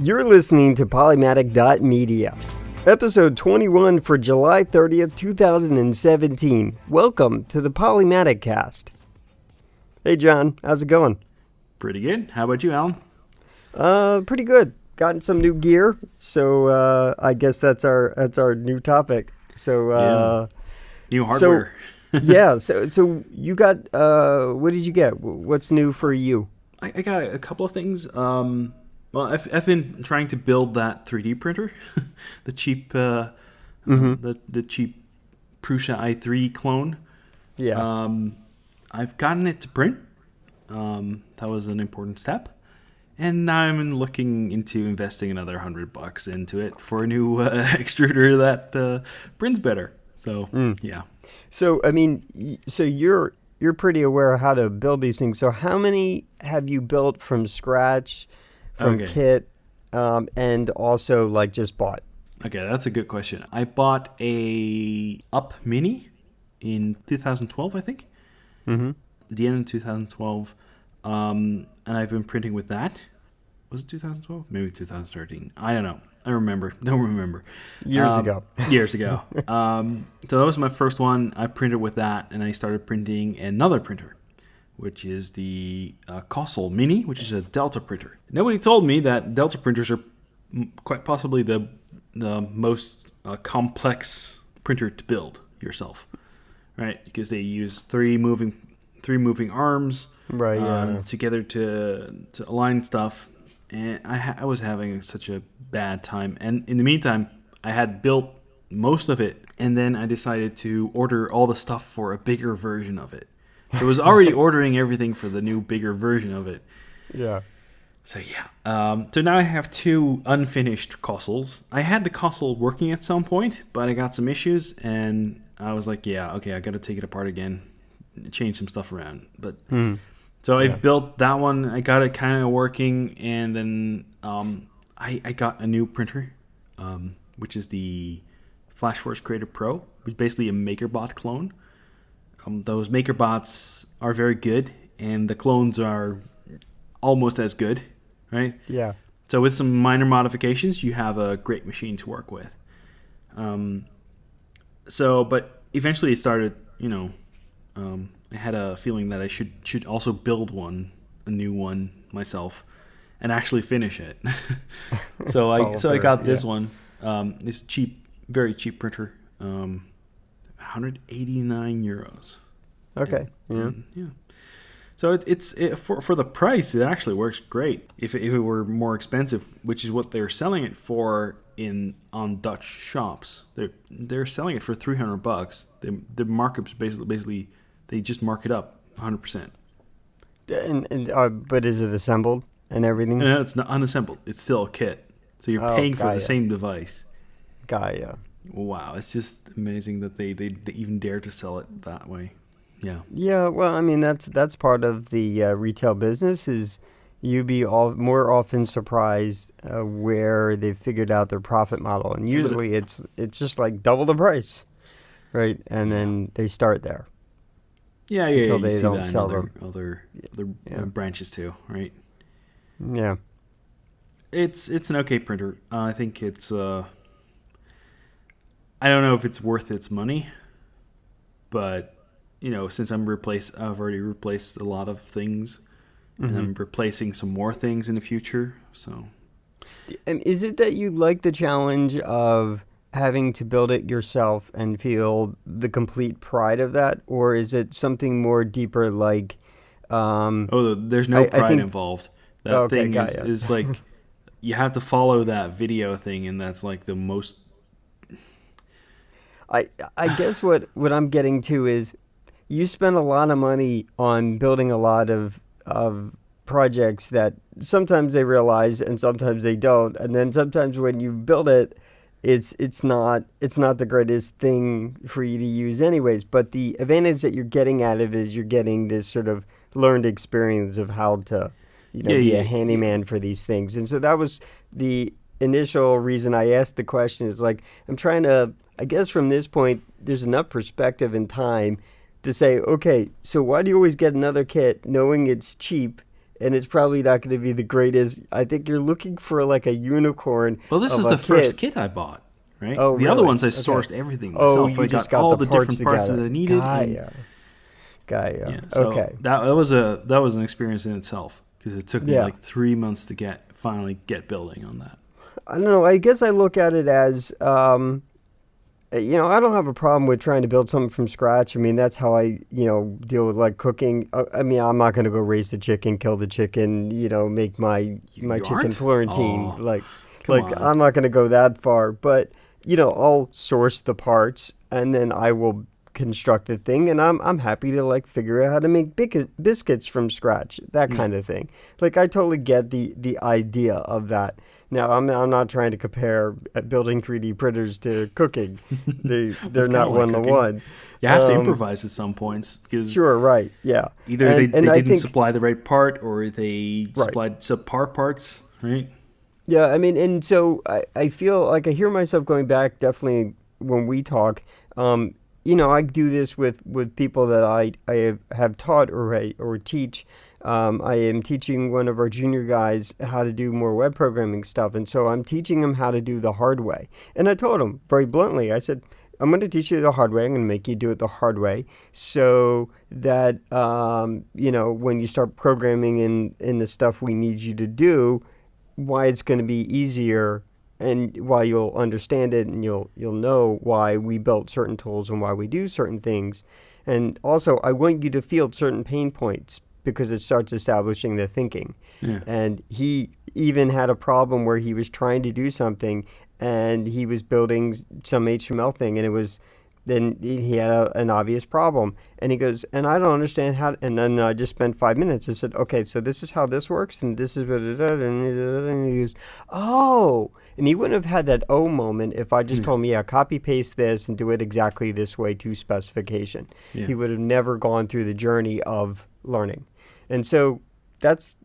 You're listening to Polymatic.media, episode 21 for July 30th, 2017. Welcome to the Polymaticast. Hey, John, how's it going? Pretty good. How about you, Alan? Pretty good. Gotten some new gear, so I guess that's our new topic. So new hardware. So you got what did you get? What's new for you? I got a couple of things. Well, I've been trying to build that 3D printer, the cheap the cheap Prusa i3 clone. Yeah. I've gotten it to print. That was an important step. And now I'm looking into investing another $100 into it for a new extruder that prints better. So, yeah. So, I mean, you're pretty aware of how to build these things. So how many have you built from scratch, from kit, and also like just bought? Okay, that's a good question. I bought a Up Mini in 2012, I think. Mm-hmm. The end of 2012. And I've been printing with that. Was it 2012? Maybe 2013. I don't know. Don't remember. Years ago. So that was my first one. I printed with that, and I started printing another printer, which is the Kossel Mini, which is a Delta printer. Nobody told me that Delta printers are quite possibly the most complex printer to build yourself, right? Because they use three moving arms, right? Together to align stuff. And I was having such a bad time. And in the meantime, I had built most of it, and then I decided to order all the stuff for a bigger version of it. So I was already ordering everything for the new, bigger version of it. Yeah. So yeah. So now I have two unfinished Kossels. I had the Kossel working at some point, but I got some issues, and I was like, yeah, okay, I got to take it apart again, change some stuff around. But so I built that one. I got it kind of working, and then I got a new printer, which is the FlashForce Creator Pro, which is basically a MakerBot clone. Those MakerBots are very good, and the clones are almost as good, right? Yeah. So with some minor modifications, you have a great machine to work with. But eventually it started, I had a feeling that I should also build a new one myself, and actually finish it. So I got this one. This very cheap printer, €189. Okay. Yeah. So it's for the price, it actually works great. If it were more expensive, which is what they're selling it for on Dutch shops, they're selling it for $300. The markup's basically they just mark it up 100%. But is it assembled and everything? No, it's not unassembled. It's still a kit. So you're paying for the same device. Gaia. Wow, it's just amazing that they even dare to sell it that way. Yeah. Yeah, well, I mean that's part of the retail business. Is you be more often surprised where they've figured out their profit model, and usually it's just like double the price, right? And then they start there. Yeah. Until they don't sell them. Other branches too, right? Yeah. It's an okay printer. I think it's. I don't know if it's worth its money, but since I've already replaced a lot of things, and I'm replacing some more things in the future. So, and is it that you like the challenge of having to build it yourself and feel the complete pride of that, or is it something more deeper like? There's no pride involved. That thing is like you have to follow that video thing, and that's like the most. I guess what I'm getting to is you spend a lot of money on building a lot of projects that sometimes they realize and sometimes they don't, and then sometimes when you build it, it's not the greatest thing for you to use anyways. But the advantage that you're getting out of it is you're getting this sort of learned experience of how to be a handyman for these things. And so that was the initial reason I asked the question. Is like I'm trying to, I guess from this point, there's enough perspective and time to say, okay, so why do you always get another kit knowing it's cheap and it's probably not going to be the greatest. I think you're looking for like a unicorn Well, this of is a the first kit. kit I bought, right? Oh, The other really? ones I Okay. sourced everything Oh, myself. you I just got got all the the parts different parts that together. I needed, and Gaia. Gaia. yeah, so Okay. that was an experience in itself because it took me Yeah. like 3 months to finally get building on that. I don't know. I guess I look at it as, I don't have a problem with trying to build something from scratch. I mean, that's how I, deal with like cooking. I mean, I'm not going to go raise the chicken, kill the chicken, make my You chicken aren't? Florentine. Oh, Like, come like on. I'm not going to go that far. But I'll source the parts and then I will construct the thing. And I'm happy to like figure out how to make biscuits from scratch, that Yeah. kind of thing. Like, I totally get the idea of that. Now, I'm not trying to compare building 3D printers to cooking. They're It's kind not of like one to cooking. one. You have to Um, improvise at some points because sure, right, yeah, either and they I didn't think supply the right part or they right, supplied subpar parts, right? yeah. I mean, and so I feel like I hear myself going back definitely when we talk. I do this with people that I have taught or teach. I am teaching one of our junior guys how to do more web programming stuff. And so I'm teaching him how to do the hard way. And I told him very bluntly, I said, I'm going to teach you the hard way. I'm going to make you do it the hard way so that, when you start programming in the stuff we need you to do, why it's going to be easier and why you'll understand it and you'll know why we built certain tools and why we do certain things. And also, I want you to feel certain pain points because it starts establishing the thinking. Yeah. And he even had a problem where he was trying to do something and he was building some HTML thing and it was then he had an obvious problem and he goes, and I don't understand how, and then I just spent 5 minutes. I said, okay, so this is how this works and this is and he goes, oh, and he wouldn't have had that oh moment if I just Yeah. told him, yeah, copy paste this and do it exactly this way to specification. Yeah. He would have never gone through the journey of learning. And so that's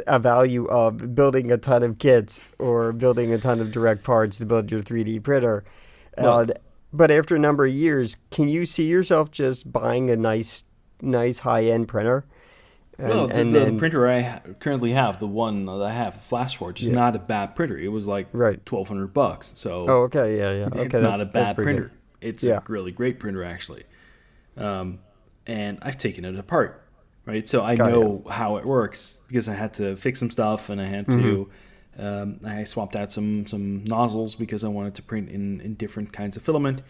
a value of building a ton of kits or building a ton of direct parts to build your 3D printer. Well, But after a number of years, can you see yourself just buying a nice high-end printer? well, And the then, printer currently have, the one that I have, Flashforge, is yeah, not a bad printer. It was like right. $1,200, so Oh, okay, yeah, yeah. it's Okay, not a that's bad pretty good. printer. It's a Yeah, really great printer actually, um, and I've taken it apart, right? So I got ya. know how it works because I had to fix some stuff and I had Mm-hmm. to. I swapped out some nozzles because I wanted to print in different kinds of filament,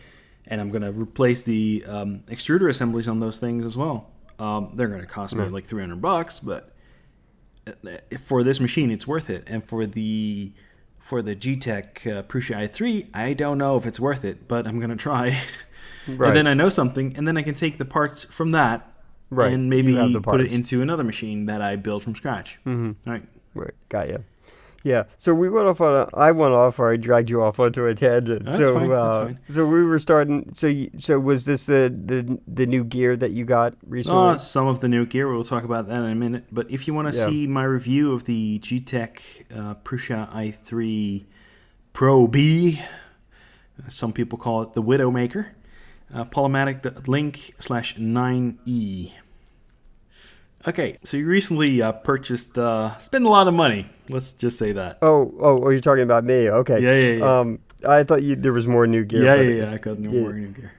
and I'm gonna replace the extruder assemblies on those things as well. They're gonna cost me Yeah. like $300, but for this machine, it's worth it. And for the G-Tech Prusa i3, I don't know if it's worth it, but I'm gonna try. And Right, then I know something, and then I can take the parts from that right. and You have maybe the put it parts. into another machine that I build from scratch. Mm-hmm. Right? Right, got you. Yeah, so we went off I went off, or I dragged you off onto a tangent. That's fine. That's So, fine. so we were starting. So was this the new gear that you got recently? Some of the new gear, we'll talk about that in a minute. But if you want to Yeah. see my review of the G-Tech Prusa i3 Pro B, some people call it the Widowmaker, Polymatic link/9e. Okay, so you recently purchased, spent a lot of money. Let's just say that. Oh, you're talking about me. Okay. Yeah, yeah, yeah. I thought there was more new gear. Yeah, but yeah, yeah. I got no yeah. more new gear.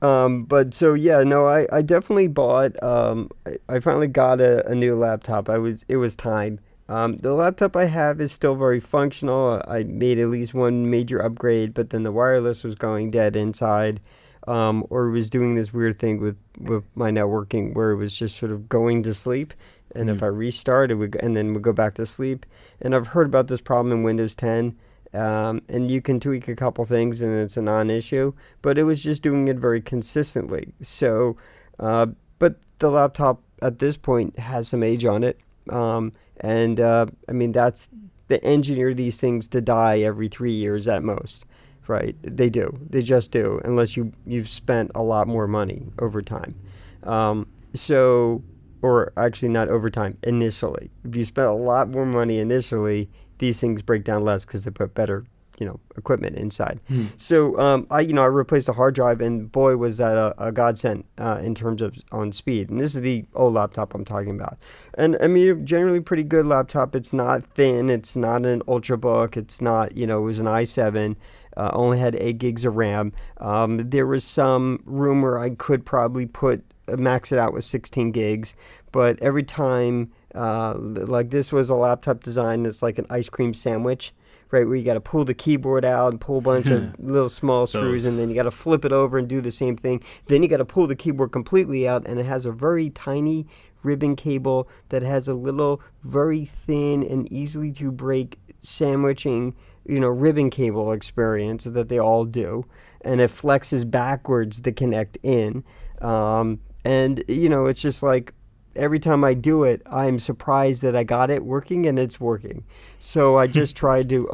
But so yeah, no, I definitely bought. I finally got a new laptop. It was time. The laptop I have is still very functional. I made at least one major upgrade, but then the wireless was going dead inside, or it was doing this weird thing with my networking where it was just sort of going to sleep. And if I restart, it would, and then would go back to sleep. And I've heard about this problem in Windows 10. And you can tweak a couple things and it's a non-issue, but it was just doing it very consistently. So, but the laptop at this point has some age on it. I mean, that's they engineer these things to die every 3 years at most, right? They do. They just do, unless you've spent a lot more money over time. Or actually not over time, initially. If you spent a lot more money initially, these things break down less because they put better equipment inside. So I replaced a hard drive, and boy, was that a godsend in terms of on speed. And this is the old laptop I'm talking about. And I mean, generally pretty good laptop. It's not thin. It's not an Ultrabook. It's not, it was an i7. Only had 8 gigs of RAM. There was some rumor I could probably max it out with 16 gigs. But every time, like this was a laptop design that's like an ice cream sandwich, right, where you got to pull the keyboard out and pull a bunch of little small screws, and then you got to flip it over and do the same thing. Then you got to pull the keyboard completely out, and it has a very tiny ribbon cable that has a little, very thin and easily to break sandwiching, ribbon cable experience that they all do, and it flexes backwards to connect in, and it's just like, every time I do it, I'm surprised that I got it working, and it's working. So I just tried to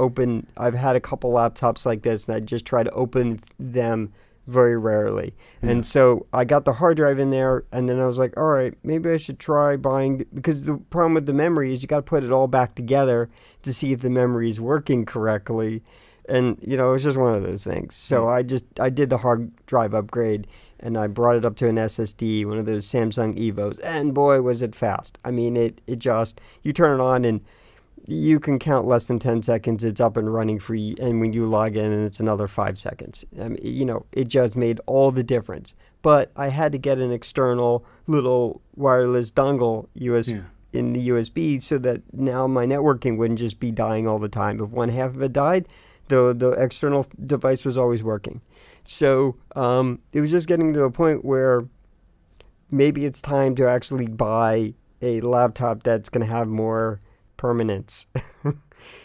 I've had a couple laptops like this, and I just try to open them very rarely. Yeah. And so I got the hard drive in there, and then I was like, all right, maybe I should try buying, because the problem with the memory is you got to put it all back together to see if the memory is working correctly. And, it's just one of those things. So I did the hard drive upgrade, and I brought it up to an SSD, one of those Samsung Evos, and boy, was it fast. I mean, it just, you turn it on, and you can count less than 10 seconds, it's up and running for you, and when you log in, and it's another 5 seconds. I mean, it just made all the difference. But I had to get an external little wireless dongle in the USB, so that now my networking wouldn't just be dying all the time. If one half of it died, the external device was always working. So it was just getting to a point where maybe it's time to actually buy a laptop that's going to have more permanence.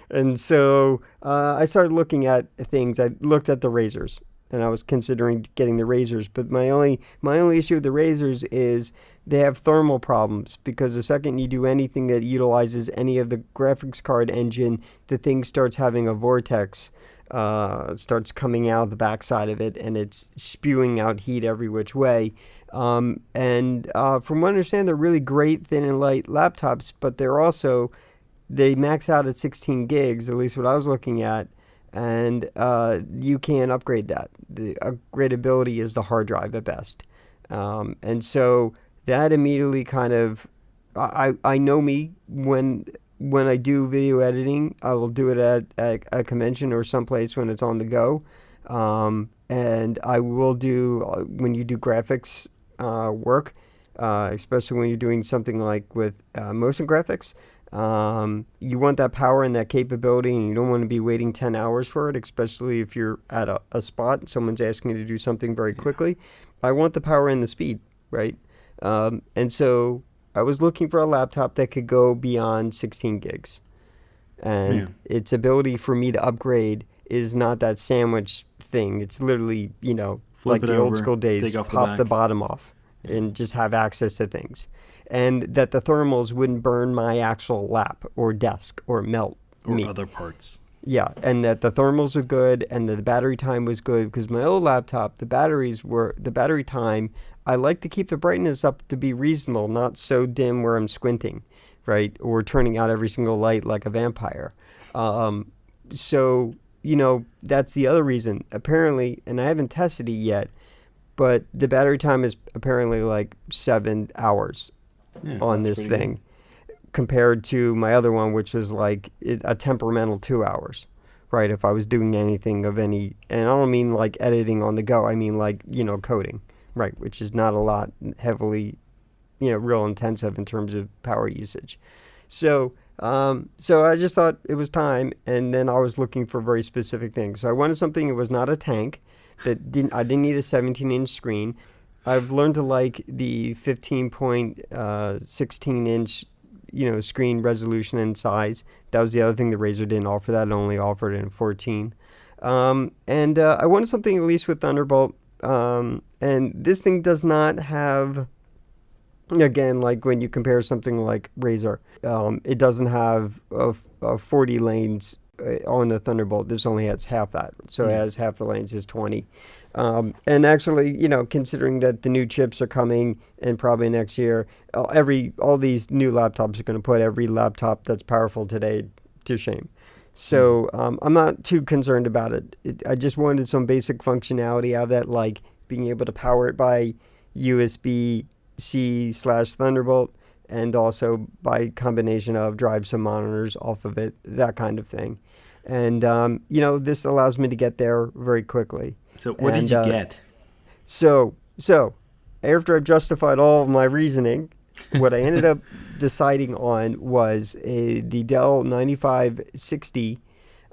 And so I started looking at things. I looked at the Razors, and I was considering getting the Razors. But my only issue with the Razors is they have thermal problems, because the second you do anything that utilizes any of the graphics card engine, the thing starts having a vortex. Starts coming out of the backside of it, and it's spewing out heat every which way. From what I understand, they're really great thin and light laptops, but they max out at 16 gigs, at least what I was looking at, and you can't upgrade that. The upgradability is the hard drive at best. And so that immediately kind of, I know me, when I do video editing, I will do it at a convention or someplace when it's on the go. And I will do, when you do graphics work, especially when you're doing something like with motion graphics, you want that power and that capability, and you don't want to be waiting 10 hours for it, especially if you're at a spot and someone's asking you to do something very quickly. I want the power and the speed, right? And so I was looking for a laptop that could go beyond 16 gigs. And its ability for me to upgrade is not that sandwich thing. It's literally, like the old school days, pop the bottom off and just have access to things. And that the thermals wouldn't burn my actual lap or desk or melt me. Or other parts. Yeah, and that the thermals are good, and the battery time was good, because my old laptop, the battery time, I like to keep the brightness up to be reasonable, not so dim where I'm squinting, right? Or turning out every single light like a vampire. So, that's the other reason. Apparently, and I haven't tested it yet, but the battery time is apparently like 7 hours on this thing, compared to my other one, which was like a temperamental 2 hours, right? If I was doing anything of any, and I don't mean like editing on the go, I mean like, coding. Right, which is not a lot heavily, real intensive in terms of power usage. So I just thought it was time, and then I was looking for very specific things. So I wanted something that was not a tank, I didn't need a 17-inch screen. I've learned to like the 15.16-inch, screen resolution and size. That was the other thing the Razer didn't offer. That it only offered in 14. And I wanted something at least with Thunderbolt. And this thing does not have, again, like when you compare something like Razer, it doesn't have 40 lanes on the Thunderbolt. This only has half that. So it has half the lanes is 20. And actually, considering that the new chips are coming and probably next year, all these new laptops are going to put every laptop that's powerful today to shame. Mm. So I'm not too concerned about it. I just wanted some basic functionality out of that, like being able to power it by USB-C/Thunderbolt, and also by combination of drive some monitors off of it, that kind of thing. And this allows me to get there very quickly. So what did And you get? so after I've justified all of my reasoning, what I ended up deciding on was the Dell 9560,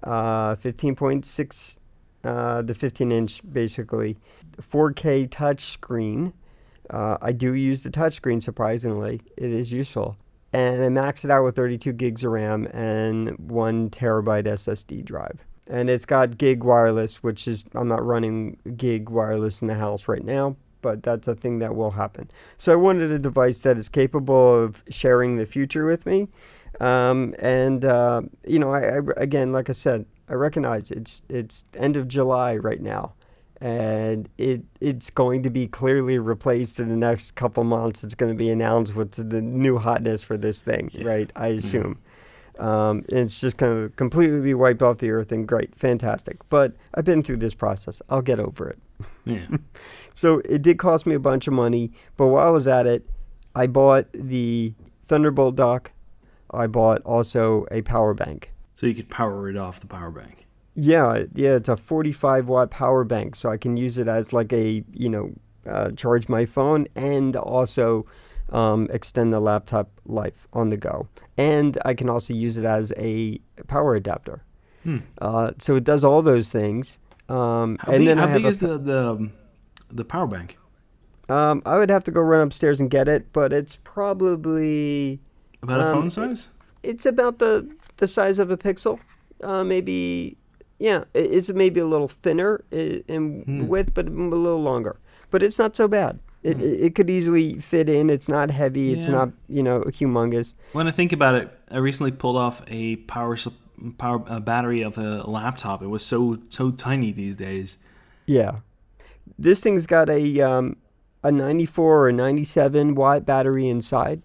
15.6, the 15-inch basically, 4K touchscreen. I do use the touchscreen, surprisingly. It is useful. And I maxed it out with 32 gigs of RAM and 1 terabyte SSD drive. And it's got gig wireless, which is, I'm not running gig wireless in the house right now, but that's a thing that will happen. So I wanted a device that is capable of sharing the future with me. Again, like I said, I recognize it's end of July right now, and it's going to be clearly replaced in the next couple months. It's going to be announced what's the new hotness for this thing, Yeah. right? I assume. It's just going to completely be wiped off the earth, and great, fantastic. But I've been through this process. I'll get over it. Yeah. So it did cost me a bunch of money, but while I was at it, I bought the Thunderbolt dock. I bought also a power bank. So you could power it off the power bank. Yeah, it's a 45-watt power bank, so I can use it as like charge my phone and also extend the laptop life on the go. And I can also use it as a power adapter. So it does all those things. How big is the power bank? I would have to go run upstairs and get it, but it's probably About a phone size? it's about the size of a Pixel. Maybe, yeah, it's maybe a little thinner in width, but a little longer. But it's not so bad. It could easily fit in. It's not heavy. It's not humongous. When I think about it, I recently pulled off a battery of a laptop. It was so tiny these days. Yeah, this thing's got a 94 or 97 watt battery inside.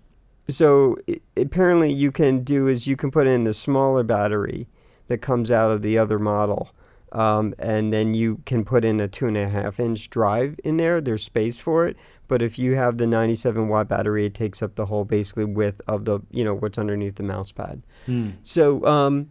So apparently you can put in the smaller battery that comes out of the other model. And then you can put in a 2.5-inch drive in there. There's space for it. But if you have the 97 watt battery, it takes up the whole basically width of the, what's underneath the mouse pad. So,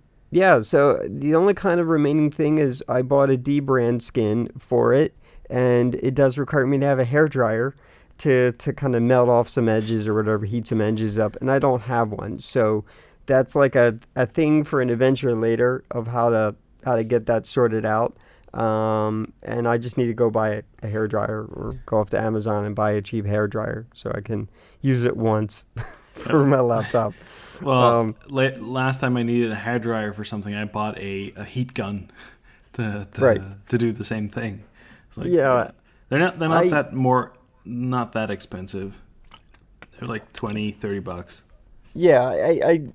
so the only kind of remaining thing is I bought a D-brand skin for it. And it does require me to have a hairdryer to kind of melt off some edges or whatever, heat some edges up. And I don't have one. So that's like a thing for an adventure later of how to get that sorted out. And I just need to go buy a hairdryer or go off to Amazon and buy a cheap hairdryer so I can use it once for my laptop. Well, last time I needed a hairdryer for something, I bought a heat gun to do the same thing. It's like, yeah, they're not that expensive. They're like $20-$30. Yeah, I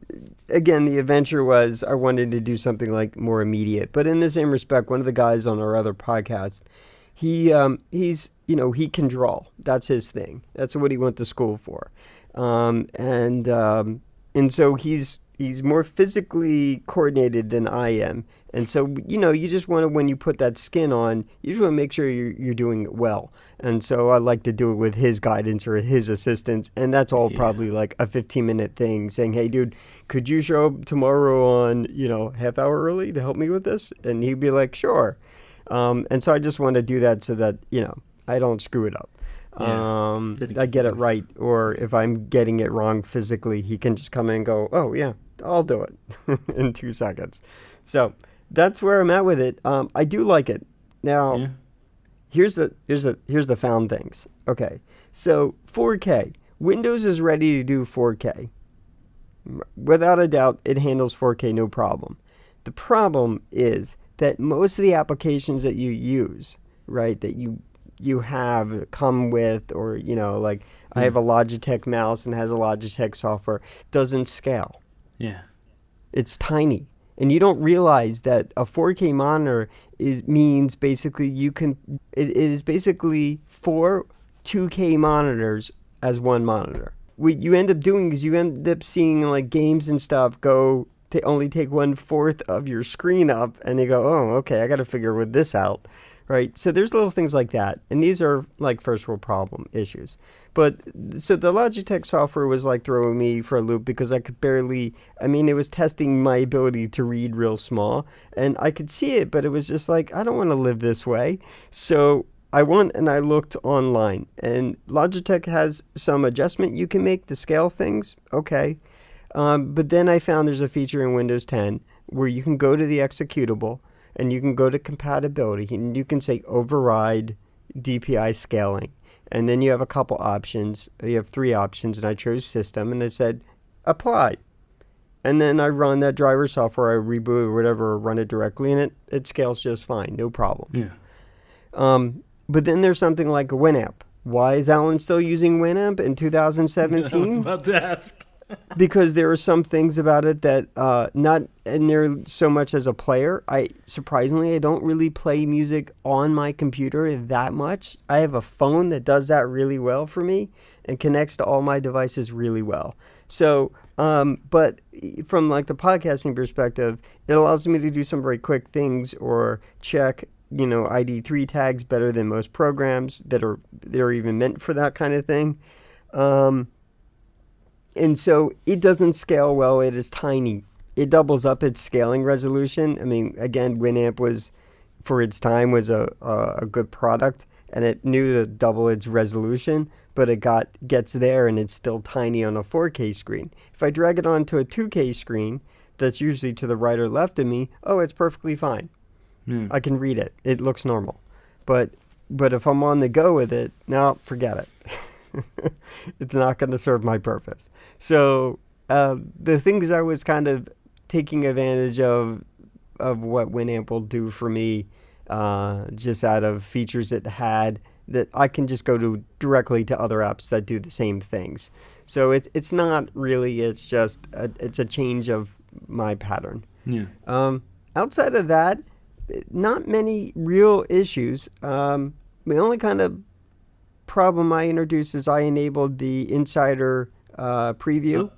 again, the adventure was I wanted to do something like more immediate. But in the same respect, one of the guys on our other podcast, he's he can draw. That's his thing. That's what he went to school for, and so he's more physically coordinated than I am. And so, you just want to, when you put that skin on, you just want to make sure you're doing it well. And so I like to do it with his guidance or his assistance. And that's all probably like a 15-minute thing saying, hey, dude, could you show up tomorrow on, half hour early to help me with this? And he'd be like, sure. And so I just want to do that so that, I don't screw it up. I get it right. Or if I'm getting it wrong physically, he can just come in and go, oh, yeah, I'll do it in 2 seconds. So that's where I'm at with it. I do like it. Now, here's the found things. Okay, so 4K. Windows is ready to do 4K. Without a doubt, it handles 4K no problem. The problem is that most of the applications that you use, right, that you have come with, or I have a Logitech mouse and has a Logitech software, doesn't scale. Yeah, it's tiny. And you don't realize that a 4K monitor means basically it is basically 4 2K monitors as one monitor. What you end up doing is you end up seeing like games and stuff go only take 1/4 of your screen up, and you go, oh, okay, I got to figure with this out, right? So there's little things like that, and these are like first world problem issues. But so the Logitech software was like throwing me for a loop because I could barely. I mean, it was testing my ability to read real small, and I could see it, but it was just like I don't want to live this way. So I went and I looked online, and Logitech has some adjustment you can make to scale things. Okay. But then I found there's a feature in Windows 10 where you can go to the executable and you can go to compatibility and you can say override DPI scaling. And then you have a couple options. You have 3 options, and I chose system, and it said apply. And then I run that driver software, I reboot or whatever, or run it directly, and it scales just fine, no problem. Yeah. But then there's something like Winamp. Why is Alan still using Winamp in 2017? I was about to ask. Because there are some things about it that not near so much as a player. Surprisingly, I don't really play music on my computer that much. I have a phone that does that really well for me and connects to all my devices really well. So, but from like the podcasting perspective, it allows me to do some very quick things or check, ID3 tags better than most programs that are even meant for that kind of thing. And so it doesn't scale well. It is tiny. It doubles up its scaling resolution. I mean, again, Winamp was, for its time, was a good product, and it knew to double its resolution, but it gets there, and it's still tiny on a 4K screen. If I drag it onto a 2K screen, that's usually to the right or left of me, it's perfectly fine. I can read it. It looks normal. But if I'm on the go with it, no, forget it. It's not going to serve my purpose. So the things I was kind of taking advantage of what Winamp will do for me, just out of features it had that I can just go to directly to other apps that do the same things. So it's not really. It's just it's a change of my pattern. Yeah. Outside of that, not many real issues. The only kind of problem I introduced is I enabled the insider preview.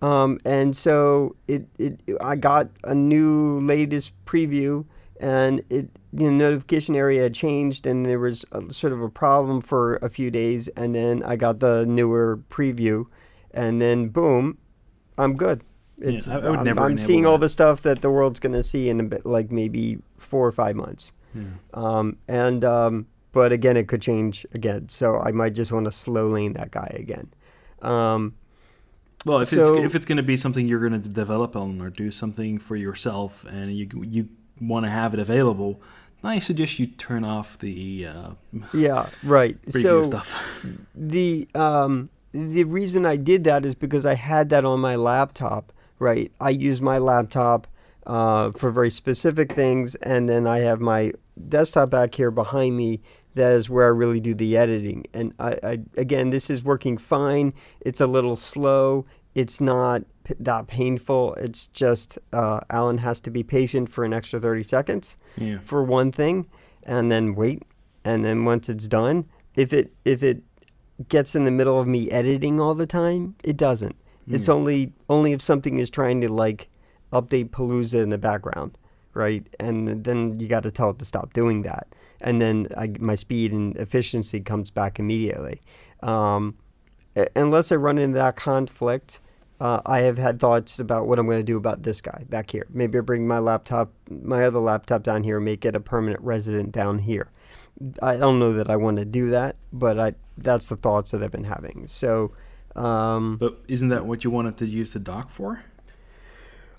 And so I got a new latest preview, and the notification area changed, and there was sort of a problem for a few days, and then I got the newer preview, and then boom, I'm good. I would never. I'm seeing all the stuff that the world's going to see in a bit, like maybe 4 or 5 months. But again, it could change again. So I might just want to slow lane that guy again. Well, if it's going to be something you're going to develop on or do something for yourself, and you want to have it available, I suggest you turn off the preview stuff. The reason I did that is because I had that on my laptop. Right, I use my laptop for very specific things, and then I have my desktop back here behind me. That is where I really do the editing. And I again, this is working fine. It's a little slow. It's not that painful. It's just Alan has to be patient for an extra 30 seconds for one thing, and then wait. And then once it's done, if it gets in the middle of me editing all the time, it doesn't. It's only if something is trying to like update Palooza in the background, right? And then you got to tell it to stop doing that. And then my speed and efficiency comes back immediately. Unless I run into that conflict, I have had thoughts about what I'm going to do about this guy back here. Maybe I bring my other laptop down here, make it a permanent resident down here. I don't know that I want to do that, but that's the thoughts that I've been having. So. But isn't that what you wanted to use the dock for?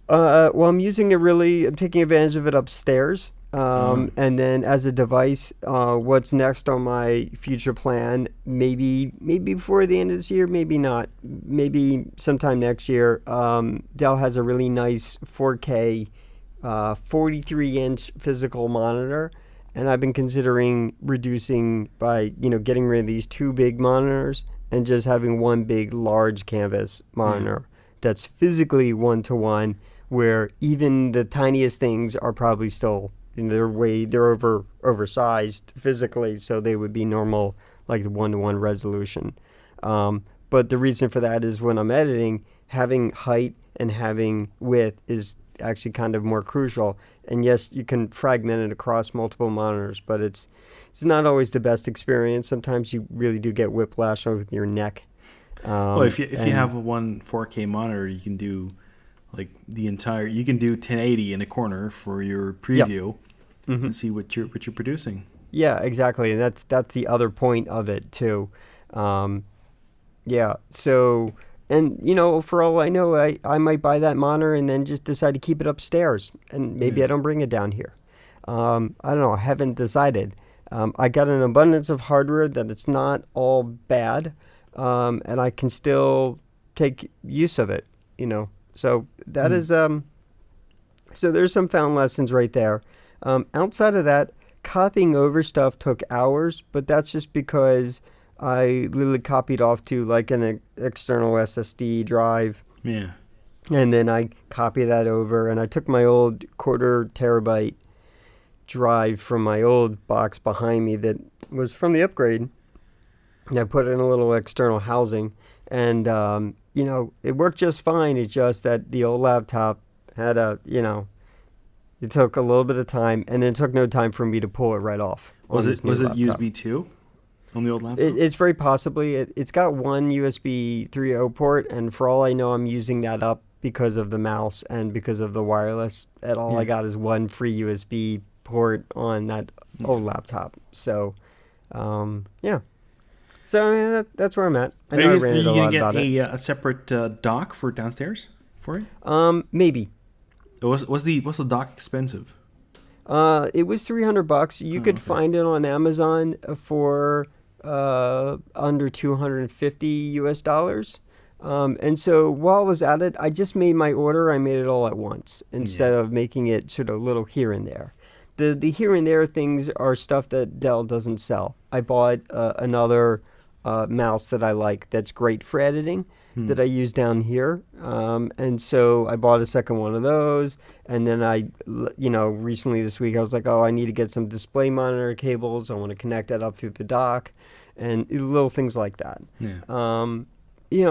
Well, I'm taking advantage of it upstairs. And then as a device, what's next on my future plan, maybe before the end of this year, maybe not, maybe sometime next year. Dell has a really nice 4K, 43-inch physical monitor. And I've been considering reducing by, getting rid of these 2 big monitors and just having one big, large canvas monitor that's physically 1-to-1, where even the tiniest things are probably still they're oversized physically, so they would be normal, like 1-to-1 resolution. But the reason for that is when I'm editing, having height and having width is actually kind of more crucial. And yes, you can fragment it across multiple monitors, but it's not always the best experience. Sometimes you really do get whiplash with your neck. Well, if you have one 4K monitor, you can do like you can do 1080 in a corner for your preview and see what you're producing. Yeah, exactly, and that's the other point of it too. Yeah, so, and for all I know, I might buy that monitor and then just decide to keep it upstairs, and maybe I don't bring it down here. I don't know. I haven't decided. I got an abundance of hardware that it's not all bad, and I can still take use of it. So that is so there's some found lessons right there. Outside of that, copying over stuff took hours, but that's just because I literally copied off to like an external SSD drive. Yeah. And then I copy that over, and I took my old 1/4 terabyte drive from my old box behind me that was from the upgrade, and I put it in a little external housing, and it worked just fine. It's just that the old laptop had it took a little bit of time, and then it took no time for me to pull it right off. Was it USB 2 on the old laptop? It's very possibly. It's got one USB 3.0 port, and for all I know, I'm using that up because of the mouse and because of the wireless. And all I got is one free USB port on that old laptop. So, yeah. So I mean, that's where I'm at. I know I ranted a lot about it. Are you gonna get a separate dock for downstairs for it? Maybe. Was the dock expensive? It was $300. You could find it on Amazon for under $250. And so while I was at it, I just made my order. I made it all at once instead of making it sort of little here and there. The here and there things are stuff that Dell doesn't sell. I bought another mouse that I like that's great for editing that I use down here. And so I bought a second one of those. And then recently this week I was like, I need to get some display monitor cables. I want to connect that up through the dock and little things like that. Yeah.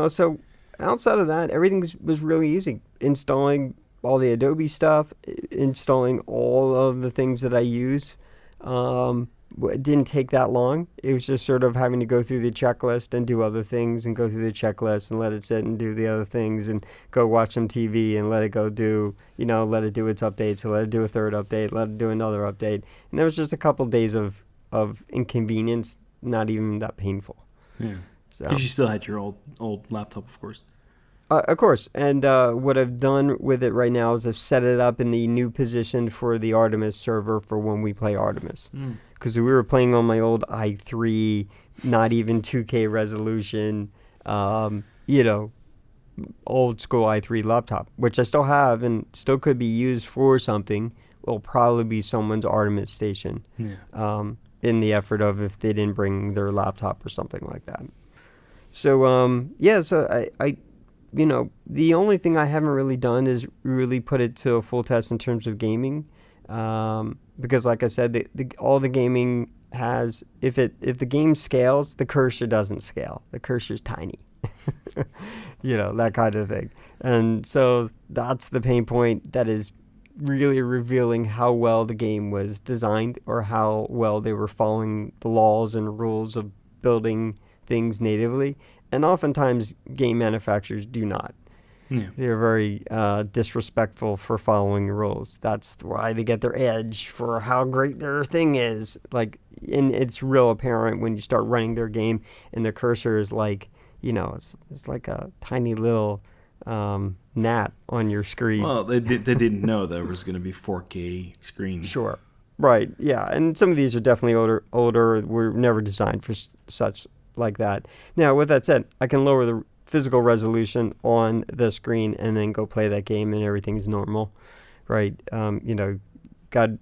So outside of that, everything was really easy. Installing all the Adobe stuff, installing all of the things that I use. It didn't take that long. It was just sort of having to go through the checklist and do other things and go through the checklist and let it sit and do the other things and go watch some TV and let it go do, let it do its updates. So let it do a third update, let it do another update. And there was just a couple days of inconvenience, not even that painful. Yeah. Because you still had your old laptop, of course. Of course. And what I've done with it right now is I've set it up in the new position for the Artemis server for when we play Artemis. Because we were playing on my old i3, not even 2K resolution, old school i3 laptop, which I still have and still could be used for something. Will probably be someone's Artemis station in the effort of if they didn't bring their laptop or something like that. So, so I the only thing I haven't really done is really put it to a full test in terms of gaming. Because like I said, all the gaming has, if the game scales, the cursor doesn't scale. The cursor's tiny. That kind of thing. And so that's the pain point that is really revealing how well the game was designed or how well they were following the laws and rules of building things natively. And oftentimes game manufacturers do not. Yeah. They're very disrespectful for following rules. That's why they get their edge for how great their thing is. And it's real apparent when you start running their game and the cursor is like, it's like a tiny little gnat on your screen. Well, they didn't know there was going to be 4K screens. Sure. Right. Yeah. And some of these are definitely older. Were never designed for such like that. Now, with that said, I can lower the physical resolution on the screen and then go play that game and everything's normal, right? God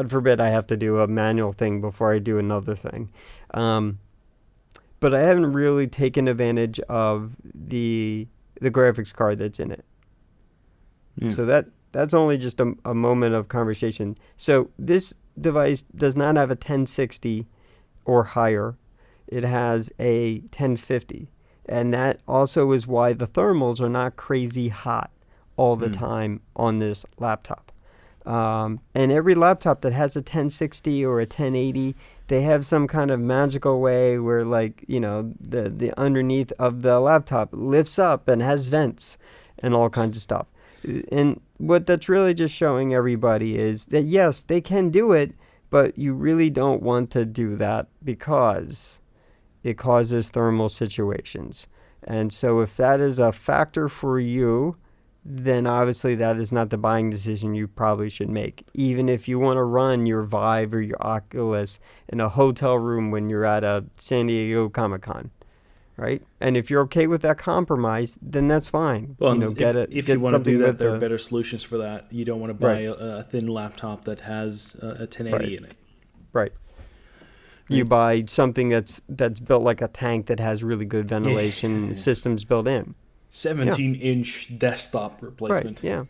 forbid I have to do a manual thing before I do another thing. But I haven't really taken advantage of the graphics card that's in it. Yeah. So that's only just a moment of conversation. So this device does not have a 1060 or higher. It has a 1050. And that also is why the thermals are not crazy hot all the time on this laptop. And every laptop that has a 1060 or a 1080, they have some kind of magical way where, like, the underneath of the laptop lifts up and has vents and all kinds of stuff. And what that's really just showing everybody is that, yes, they can do it, but you really don't want to do that because it causes thermal situations. And so if that is a factor for you, then obviously that is not the buying decision you probably should make. Even if you want to run your Vive or your Oculus in a hotel room when you're at a San Diego Comic-Con, right? And if you're okay with that compromise, then that's fine. Well, if you want to do that, there are better solutions for that. You don't want to buy Right. a thin laptop that has a 1080 in it. Right. You buy something that's built like a tank that has really good ventilation systems built in. 17-inch desktop replacement. Right.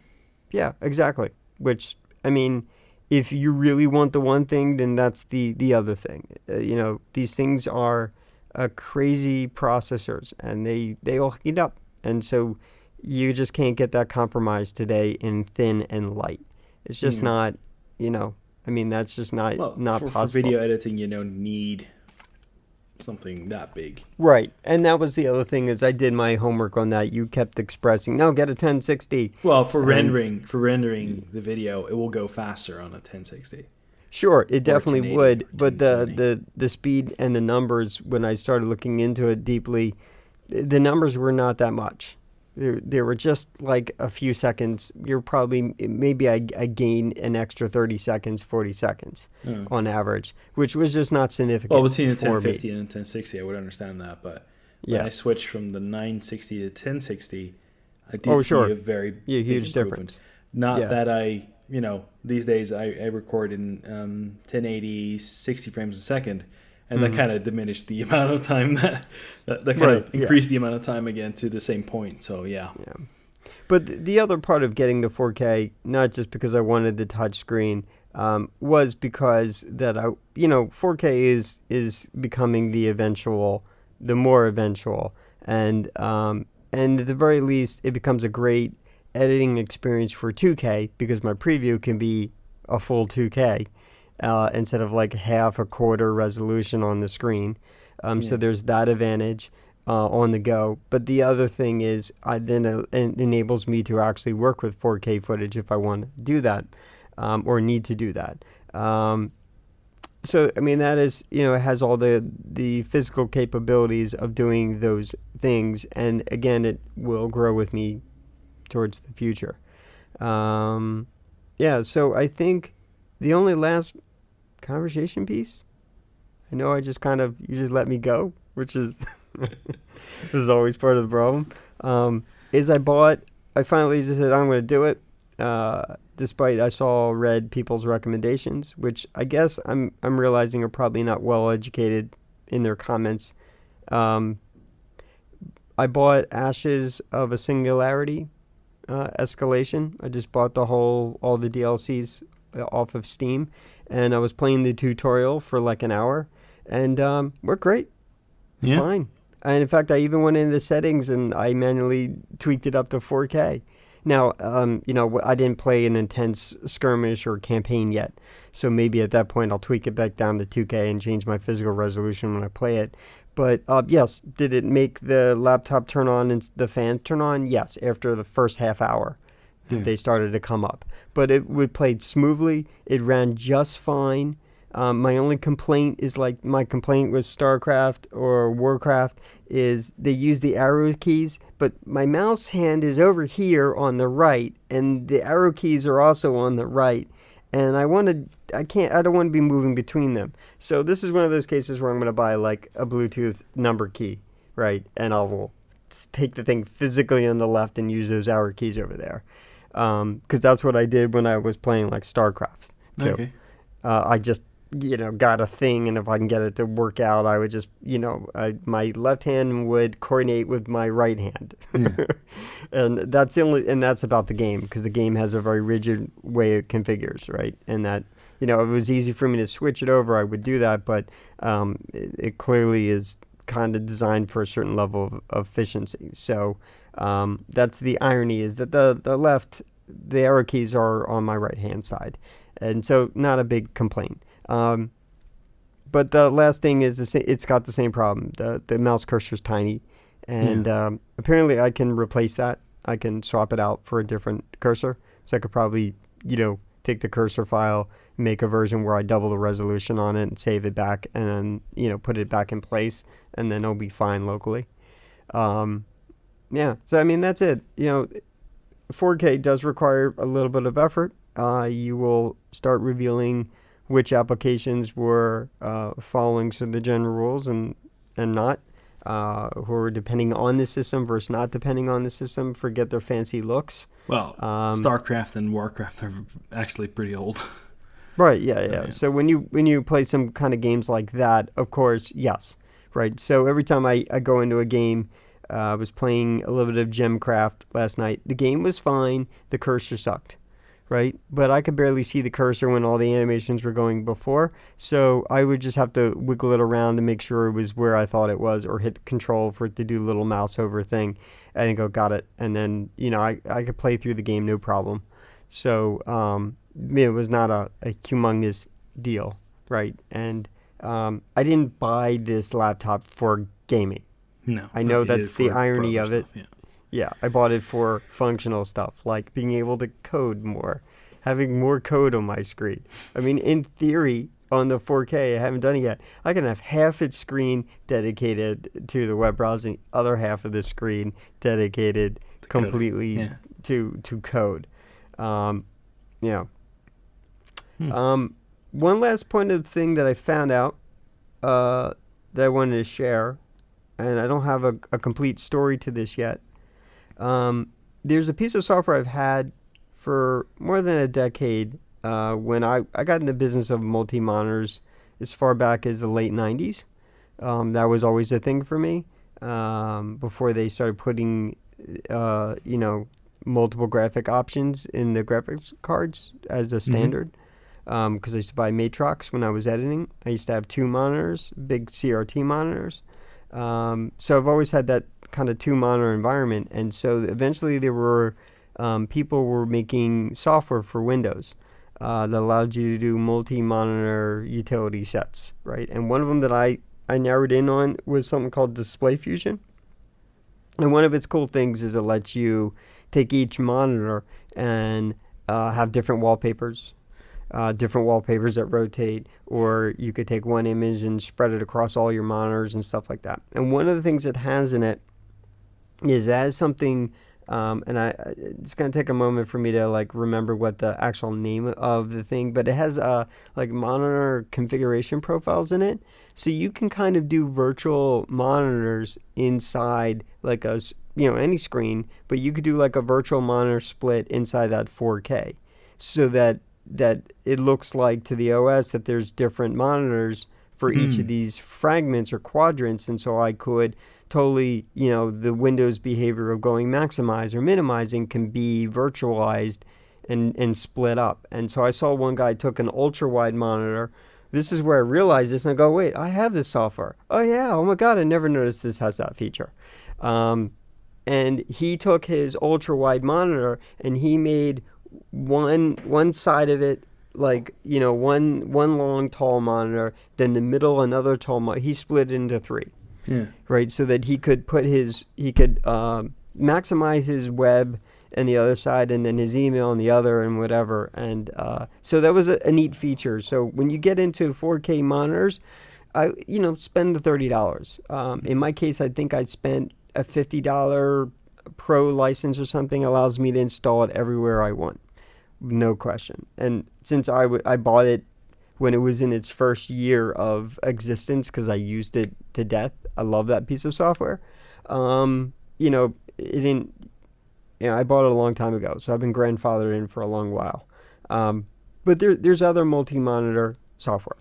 Yeah, exactly. Which, I mean, if you really want the one thing, then that's the other thing. These things are crazy processors, and they all heat up. And so you just can't get that compromise today in thin and light. It's just not, that's just not possible. For video editing, you don't need something that big. Right. And that was the other thing is I did my homework on that. You kept expressing, no, get a 1060. Well, for rendering the video, it will go faster on a 1060. Sure, it definitely would, but 1070. the speed and the numbers, when I started looking into it deeply, the numbers were not that much. They were just like a few seconds. Maybe I gained an extra 30 seconds, 40 seconds on average, which was just not significant. Well, between the for 1050 me. and the 1060, I would understand that, but when I switched from the 960 to 1060, I did see a very big huge improvement. difference. Not that I, these days I record in 1080, 60 frames a second, and that kind of diminished the amount of time that kind of increased the amount of time again to the same point. So yeah. But the other part of getting the 4K, not just because I wanted the touch screen, was because that 4K is becoming the more eventual, and at the very least, it becomes a great editing experience for 2K because my preview can be a full 2K. Instead of like half a quarter resolution on the screen. So there's that advantage on the go. But the other thing is it enables me to actually work with 4K footage if I want to do that or need to do that. So, I mean, that is, it has all the physical capabilities of doing those things. And again, it will grow with me towards the future. So I think the only last conversation piece, I know you just let me go, which is this is always part of the problem, is I finally just said I'm going to do it, despite I read people's recommendations, which I guess I'm realizing are probably not well educated in their comments. I bought Ashes of a Singularity Escalation. I just bought all the DLCs off of Steam, and I was playing the tutorial for like an hour, and worked great. Fine. And in fact, I even went into the settings and I manually tweaked it up to 4K. Now, I didn't play an intense skirmish or campaign yet, so maybe at that point I'll tweak it back down to 2K and change my physical resolution when I play it. But yes, did it make the laptop turn on and the fans turn on? Yes, after the first half hour. They started to come up, but it played smoothly. It ran just fine. My only complaint is my complaint with StarCraft or Warcraft is they use the arrow keys, but my mouse hand is over here on the right, and the arrow keys are also on the right, and I don't want to be moving between them. So this is one of those cases where I'm going to buy like a Bluetooth number key, right, and I will take the thing physically on the left and use those arrow keys over there. Because that's what I did when I was playing like StarCraft too. Okay. I just got a thing, and if I can get it to work out, I would just my left hand would coordinate with my right hand, and that's about the game, because the game has a very rigid way it configures, right? And that if it was easy for me to switch it over, I would do that, but it clearly is kind of designed for a certain level of efficiency. So that's the irony, is that the arrow keys are on my right hand side, and so not a big complaint. But the last thing is it's got the same problem. The mouse cursor is tiny, and apparently I can replace that. I can swap it out for a different cursor. So I could probably, take the cursor file, make a version where I double the resolution on it and save it back, and then, put it back in place, and then it'll be fine locally. Yeah, so I mean, that's it. 4K does require a little bit of effort. You will start revealing which applications were following the general rules and not, who are depending on the system versus not depending on the system, forget their fancy looks. Well, StarCraft and Warcraft are actually pretty old. Right, yeah. So when you play some kind of games like that, of course, yes. Right, so every time I go into a game, I was playing a little bit of Gemcraft last night. The game was fine, the cursor sucked. Right, but I could barely see the cursor when all the animations were going before, so I would just have to wiggle it around to make sure it was where I thought it was, or hit control for it to do a little mouse over thing, and then go, got it, and then I could play through the game no problem. So it was not a humongous deal, right? And I didn't buy this laptop for gaming. No, I know that's the irony of it. Stuff, Yeah, I bought it for functional stuff, like being able to code more, having more code on my screen. I mean, in theory, on the 4K, I haven't done it yet, I can have half its screen dedicated to the web browsing, other half of the screen dedicated completely to code. One last point of thing that I found out that I wanted to share, and I don't have a complete story to this yet. There's a piece of software I've had for more than a decade when I got in the business of multi-monitors as far back as the late 90s. That was always a thing for me before they started putting, multiple graphic options in the graphics cards as a standard. Because I used to buy Matrox when I was editing. I used to have 2 monitors, big CRT monitors. So I've always had that kind of 2-monitor environment, and so eventually there were people were making software for Windows that allowed you to do multi-monitor utility sets, right? And one of them that I narrowed in on was something called Display Fusion. And one of its cool things is it lets you take each monitor and have different wallpapers that rotate, or you could take one image and spread it across all your monitors and stuff like that. And one of the things it has in it is as something, it's going to take a moment for me to remember what the actual name of the thing, but it has monitor configuration profiles in it, so you can kind of do virtual monitors inside any screen, but you could do a virtual monitor split inside that 4K, so that it looks like to the OS that there's different monitors for each of these fragments or quadrants, and so I could totally, the Windows behavior of going maximize or minimizing can be virtualized and split up. And so I saw one guy took an ultra wide monitor. This is where I realized this, and I go, wait, I have this software. Oh yeah, oh my God, I never noticed this has that feature. And he took his ultra wide monitor and he made one side of it one long tall monitor, then the middle another tall monitor. He split it into 3. Yeah. Right, so that he could maximize his web on the other side, and then his email on the other, and whatever. And so that was a neat feature. So when you get into 4K monitors, spend the $30. In my case, I think I spent a $50 Pro license or something. Allows me to install it everywhere I want, no question. And since I bought it when it was in its first year of existence, because I used it to death. I love that piece of software. It didn't. I bought it a long time ago, so I've been grandfathered in for a long while. But there's other multi-monitor software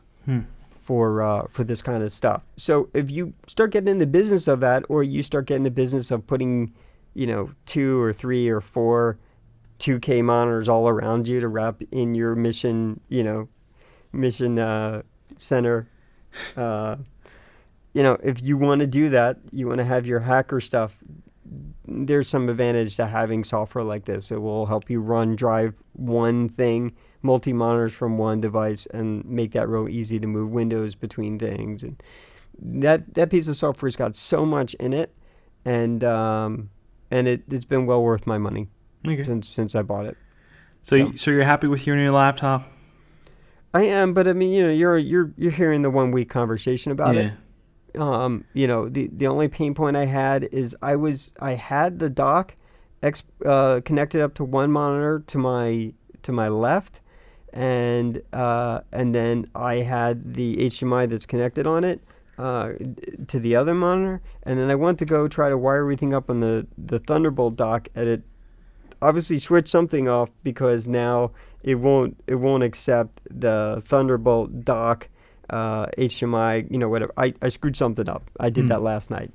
for this kind of stuff. So if you start getting in the business of that, or you start getting the business of putting, 2 or 3 or 4 2K monitors all around you to wrap in your mission center if you want to do that, you want to have your hacker stuff, there's some advantage to having software like this. It will help you drive one thing, multi-monitors from one device, and make that real easy to move windows between things. And that piece of software's got so much in it, and it's been well worth my money since I bought it. So you're happy with your new laptop? I am, but I mean, you're hearing the 1 week conversation about it. The only pain point I had is I had the dock connected up to one monitor to my left, and then I had the HDMI that's connected on it to the other monitor, and then I went to go try to wire everything up on the Thunderbolt dock, and it obviously switched something off because now it won't accept the Thunderbolt dock HDMI, whatever. I screwed something up. I did that last night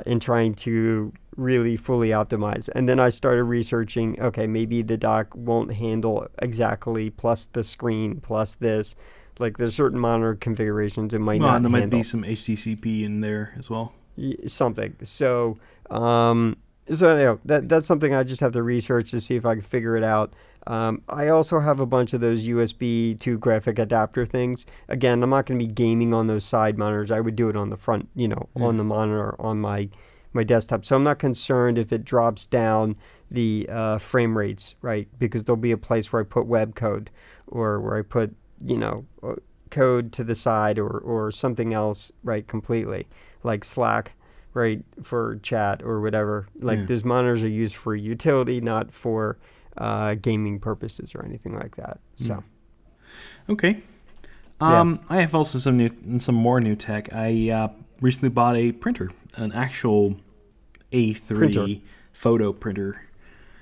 in trying to really fully optimize. And then I started researching, okay, maybe the dock won't handle exactly, plus the screen, plus this. Like there's certain monitor configurations it might not and there handle. might be some HDCP in there as well. Something. So, that's something I just have to research to see if I can figure it out. I also have a bunch of those USB to graphic adapter things. Again, I'm not going to be gaming on those side monitors. I would do it on the front, on the monitor on my desktop. So I'm not concerned if it drops down the frame rates, right? Because there'll be a place where I put web code or where I put, code to the side or something else, right, completely, like Slack, right, for chat or whatever. Like those monitors are used for utility, not for gaming purposes or anything like that. So, okay. I have also some more new tech. I recently bought a printer, an actual A3 photo printer.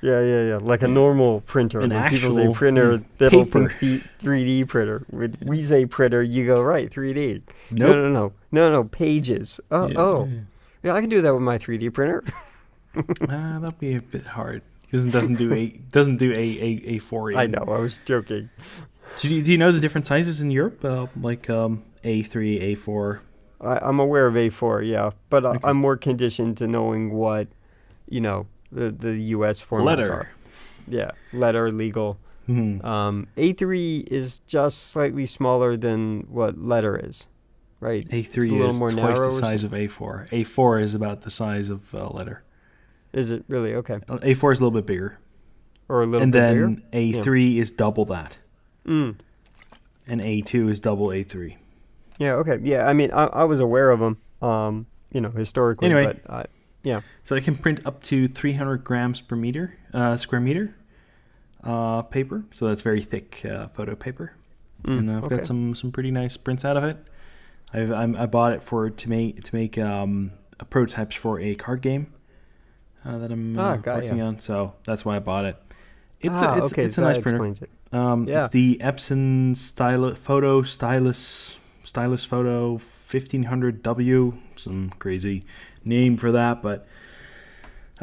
Yeah. Like a normal printer. An when people actual say printer, they don't paper. think 3D printer. When we say printer, you go, right, 3D. Nope. No, pages. Yeah, I can do that with my 3D printer. That'd be a bit hard. It doesn't do A4. I know, I was joking. Do you know the different sizes in Europe? Like A3, A4? I'm aware of A4, yeah. But Okay. I'm more conditioned to knowing what, the U.S. formats Letter. are. Yeah, letter, legal. A3 is just slightly smaller than what letter is, right? A3 It's a little is more twice narrow the size of A4. A4 is about the size of letter. Is it really? Okay. A4 is a little bit bigger. Or a little And bit then bigger? A3 is double that. Mm. And A2 is double A3. Yeah, okay. Yeah, I mean, I was aware of them, historically. Anyway. But, yeah. So I can print up to 300 grams per square meter paper. So that's very thick photo paper. And I've got some pretty nice prints out of it. I bought it to make prototypes for a card game that I'm working on. So that's why I bought it. It's a nice printer. Explains it. It's the Epson Stylus Photo 1500W. Some crazy name for that, but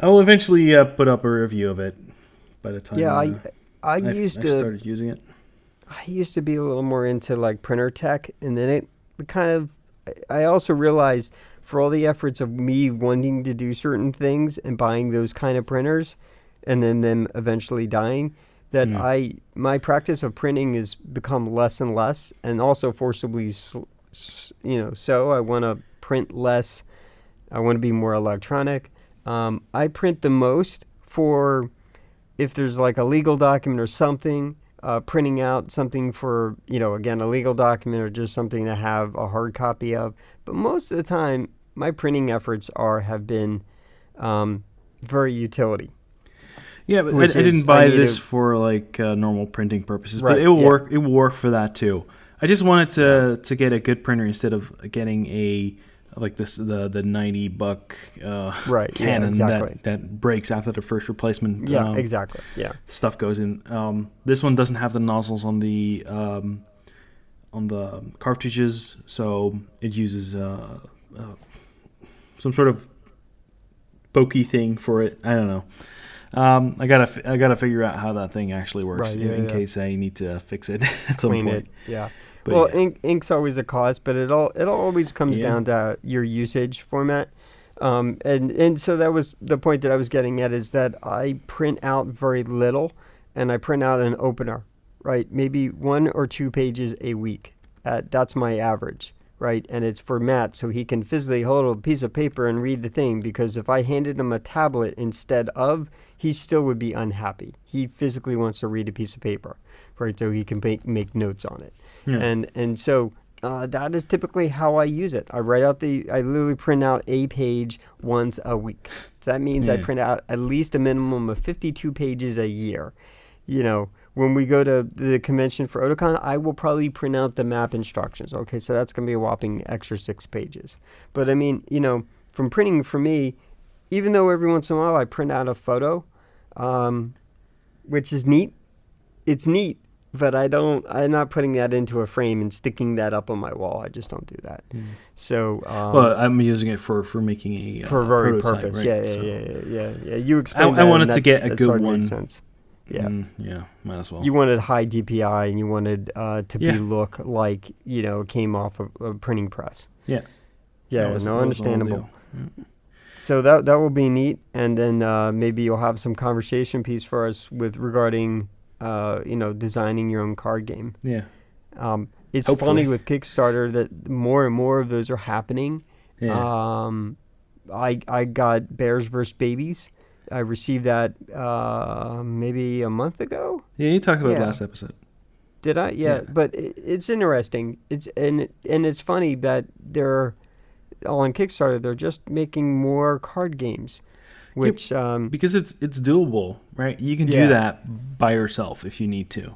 I will eventually put up a review of it by the time I started using it. I used to be a little more into like printer tech, and then it kind of, I also realized for all the efforts of me wanting to do certain things and buying those kind of printers and then them eventually dying, that my practice of printing has become less and less, and also forcibly, so I want to print less. I want to be more electronic. I print the most for if there's like a legal document or something, printing out something for, again, a legal document or just something to have a hard copy of. But most of the time, my printing efforts have been very utility. Yeah, but I didn't buy this for like normal printing purposes, right, but it will work. It will work for that too. I just wanted to get a good printer instead of getting the $90 right, Canon exactly. that breaks after the first replacement. Yeah, exactly. Yeah, stuff goes in. This one doesn't have the nozzles on the cartridges, so it uses some sort of pokey thing for it. I don't know. I gotta figure out how that thing actually works in case I need to fix it at some point. Yeah. But Well, yeah, ink's always a cost, but it always comes yeah, down to your usage format. And so that was the point that I was getting at, is that I print out very little, and I print out an opener, right? Maybe 1 or 2 pages a week. That's my average, right? And it's for Matt, so he can physically hold a piece of paper and read the thing. Because if I handed him a tablet instead of, he still would be unhappy. He physically wants to read a piece of paper, right? So he can make notes on it, yeah. and so that is typically how I use it. I literally print out a page once a week. So that means I Yeah. print out at least a minimum of 52 pages a year. When we go to the convention for Otakon, I will probably print out the map instructions. Okay, so that's going to be a whopping extra 6 pages. But I mean, from printing for me, even though every once in a while I print out a photo, which is neat, it's neat, but I'm not putting that into a frame and sticking that up on my wall. I just don't do that. Mm. So, Well, I'm using it for making a for a very prototype, purpose. right? Yeah. You explained I that, wanted and to get a that good started to one. make sense. Yeah. Yeah, might as well. You wanted high DPI, and you wanted to Yeah. be look like, it came off of a printing press. Yeah. Yeah, That was the whole understandable. deal. Yeah. So that will be neat, and then maybe you'll have some conversation piece for us regarding designing your own card game. Yeah. It's Hopefully. funny with Kickstarter that more and more of those are happening. Yeah. I got Bears vs. Babies. I received that maybe a month ago. Yeah, you talked about it Yeah. last episode. Did I? Yeah. Yeah. But it's interesting. And it's funny that they're on Kickstarter. They're just making more card games, which Because it's doable, right? You can Yeah. do that by yourself if you need to.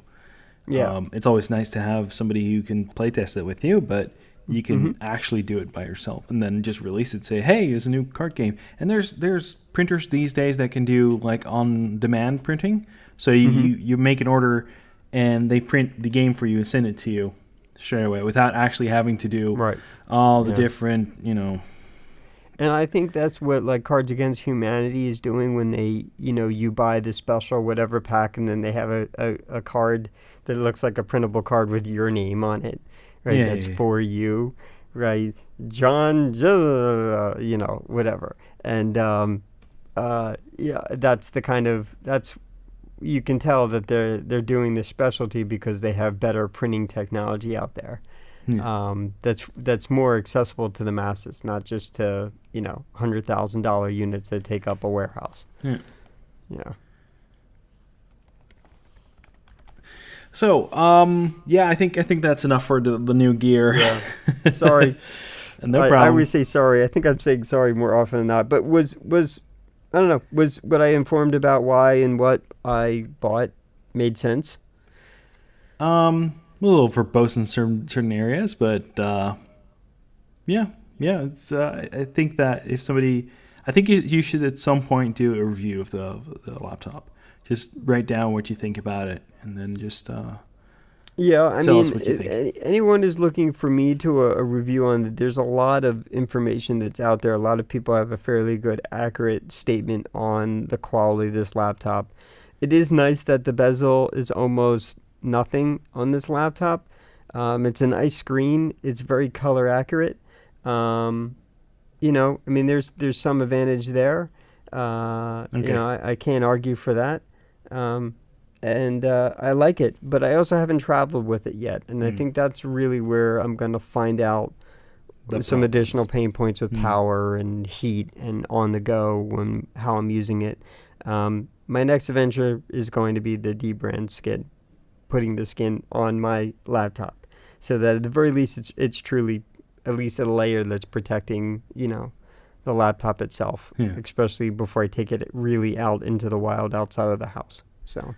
yeah. It's always nice to have somebody who can playtest it with you, but you can actually do it by yourself and then just release it. Say, hey, here's a new card game. And there's printers these days that can do like on-demand printing. So you make an order and they print the game for you and send it to you straight away without actually having to do Right. all the Yeah. different, And I think that's what like Cards Against Humanity is doing when they, you buy the special whatever pack, and then they have a card that looks like a printable card with your name on it, right? Yeah, That's yeah. for you, right? John, whatever. And that's the kind of you can tell that they're doing this specialty because they have better printing technology out there. Yeah. That's more accessible to the masses, not just to $100,000 units that take up a warehouse. Yeah. Yeah. So, I think that's enough for the new gear. Yeah. Sorry. No I problem. always say sorry. I think I'm saying sorry more often than not. But was I don't know, was what I informed about why and what I bought made sense? A little verbose in certain areas, but yeah. It's I think that if somebody, I think you should at some point do a review of the laptop. Just write down what you think about it, and then just Yeah, I tell mean, us what you think. anyone is looking for me to a review on that, there's a lot of information that's out there. A lot of people have a fairly good, accurate statement on the quality of this laptop. It is nice that the bezel is almost nothing on this laptop. It's a nice screen. It's very color accurate. I mean, there's some advantage there. Okay. I can't argue for that. And I like it, but I also haven't traveled with it yet. And I think that's really where I'm going to find out The some additional problems. pain points with power and heat and on the go how I'm using it. My next adventure is going to be the D-brand skin, putting the skin on my laptop, so that at the very least it's truly at least a layer that's protecting, the laptop itself, Yeah. especially before I take it really out into the wild outside of the house. So,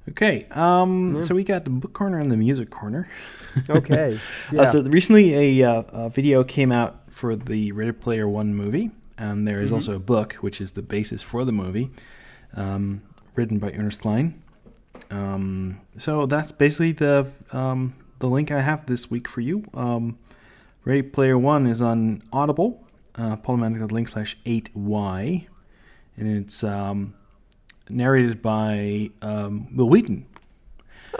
Okay. So we got the book corner and the music corner. okay. Yeah. So recently a video came out for the Ready Player One movie, and there is also a book, which is the basis for the movie, written by Ernest Cline. So that's basically the link I have this week for you. Ready Player One is on Audible, Polymatic.link/8Y, and it's narrated by Will Wheaton.